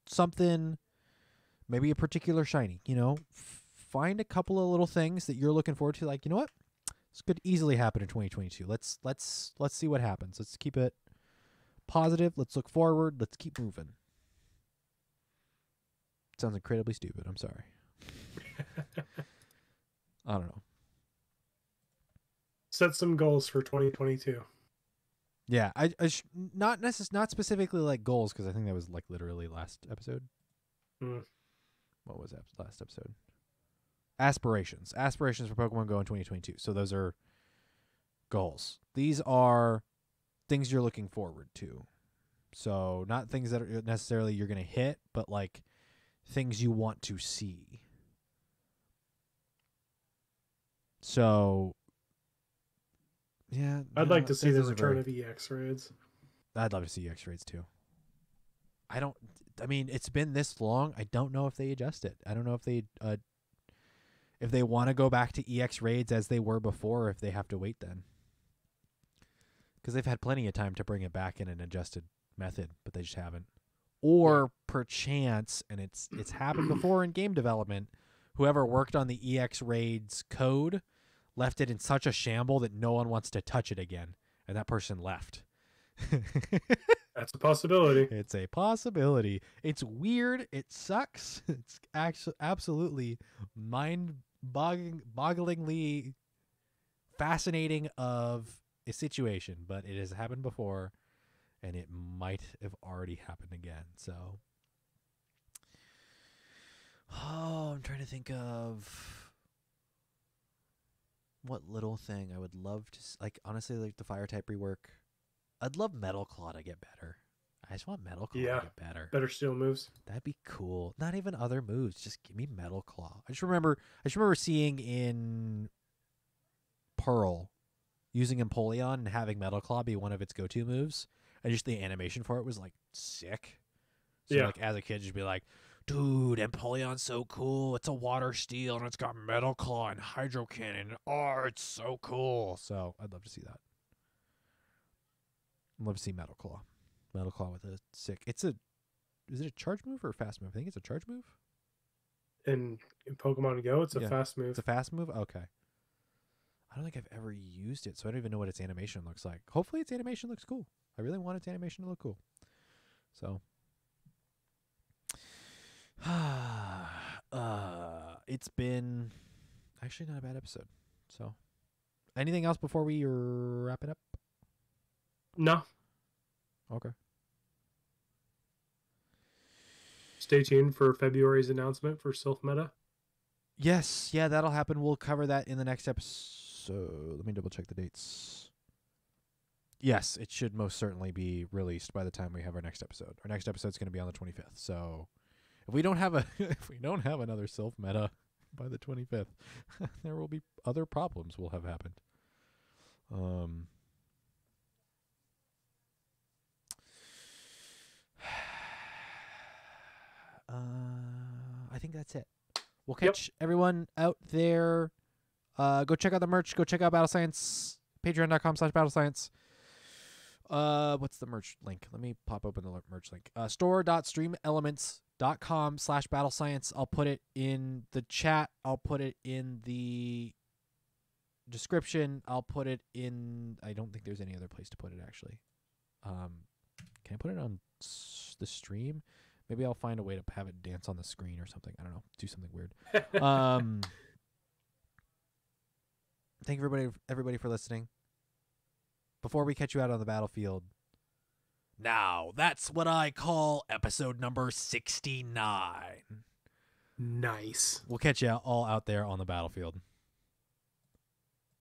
something, maybe a particular shiny, find a couple of little things that you're looking forward to. Like, you know what? This could easily happen in 2022. Let's see what happens. Let's keep it positive. Let's look forward. Let's keep moving. Sounds incredibly stupid. I'm sorry. I don't know. Set some goals for 2022. Yeah, not specifically like goals, because I think that was like literally last episode. What was that last episode? Aspirations for Pokemon Go in 2022. So those are goals. These are things you're looking forward to. So not things that are necessarily you're going to hit, but like things you want to see. So yeah, I'd like to see the return of EX raids. I'd love to see EX raids too. I mean, it's been this long. I don't know if they adjust it. I don't know if they want to go back to EX raids as they were before, or if they have to wait then. Because they've had plenty of time to bring it back in an adjusted method, but they just haven't. Or perchance, and it's happened before in game development, whoever worked on the EX raids code left it in such a shamble that no one wants to touch it again, and that person left. That's a possibility. It's a possibility. It's weird. It sucks. It's actually absolutely mind-bogglingly fascinating of a situation, but it has happened before, and it might have already happened again. So, I'm trying to think of what little thing I would love to like. Honestly, like the fire type rework. I'd love Metal Claw to get better. I just want Metal Claw to get better. Better steel moves. That'd be cool. Not even other moves. Just give me Metal Claw. I just remember seeing in Pearl using Empoleon and having Metal Claw be one of its go-to moves. And just the animation for it was like sick. So like as a kid, you'd be like, dude, Empoleon's so cool. It's a water steel and it's got Metal Claw and Hydro Cannon. Oh, it's so cool. So I'd love to see that. I'd love to see Metal Claw. Metal Claw with a sick. Is it a charge move or a fast move? I think it's a charge move. In Pokemon GO, it's a fast move. It's a fast move? Okay. I don't think I've ever used it, so I don't even know what its animation looks like. Hopefully its animation looks cool. I really want its animation to look cool. So it's been actually not a bad episode. So anything else before we wrap it up? No. Okay. Stay tuned for February's announcement for Sylph Meta. Yes, yeah, that'll happen. We'll cover that in the next episode. Let me double check the dates. Yes, it should most certainly be released by the time we have our next episode. Our next episode is going to be on the 25th. So if we don't have another Sylph Meta by the 25th, there will be other problems will have happened. I think that's it. We'll catch everyone out there. Go check out the merch. Go check out Battle Science. Patreon.com/BattleScience. What's the merch link? Let me pop open the merch link. Store.streamelements.com/BattleScience. I'll put it in the chat. I'll put it in the description. I'll put it in. I don't think there's any other place to put it actually. Can I put it on the stream? Maybe I'll find a way to have it dance on the screen or something. I don't know. Do something weird. Thank you everybody for listening. Before we catch you out on the battlefield, now that's what I call episode number 69. Nice. We'll catch you all out there on the battlefield.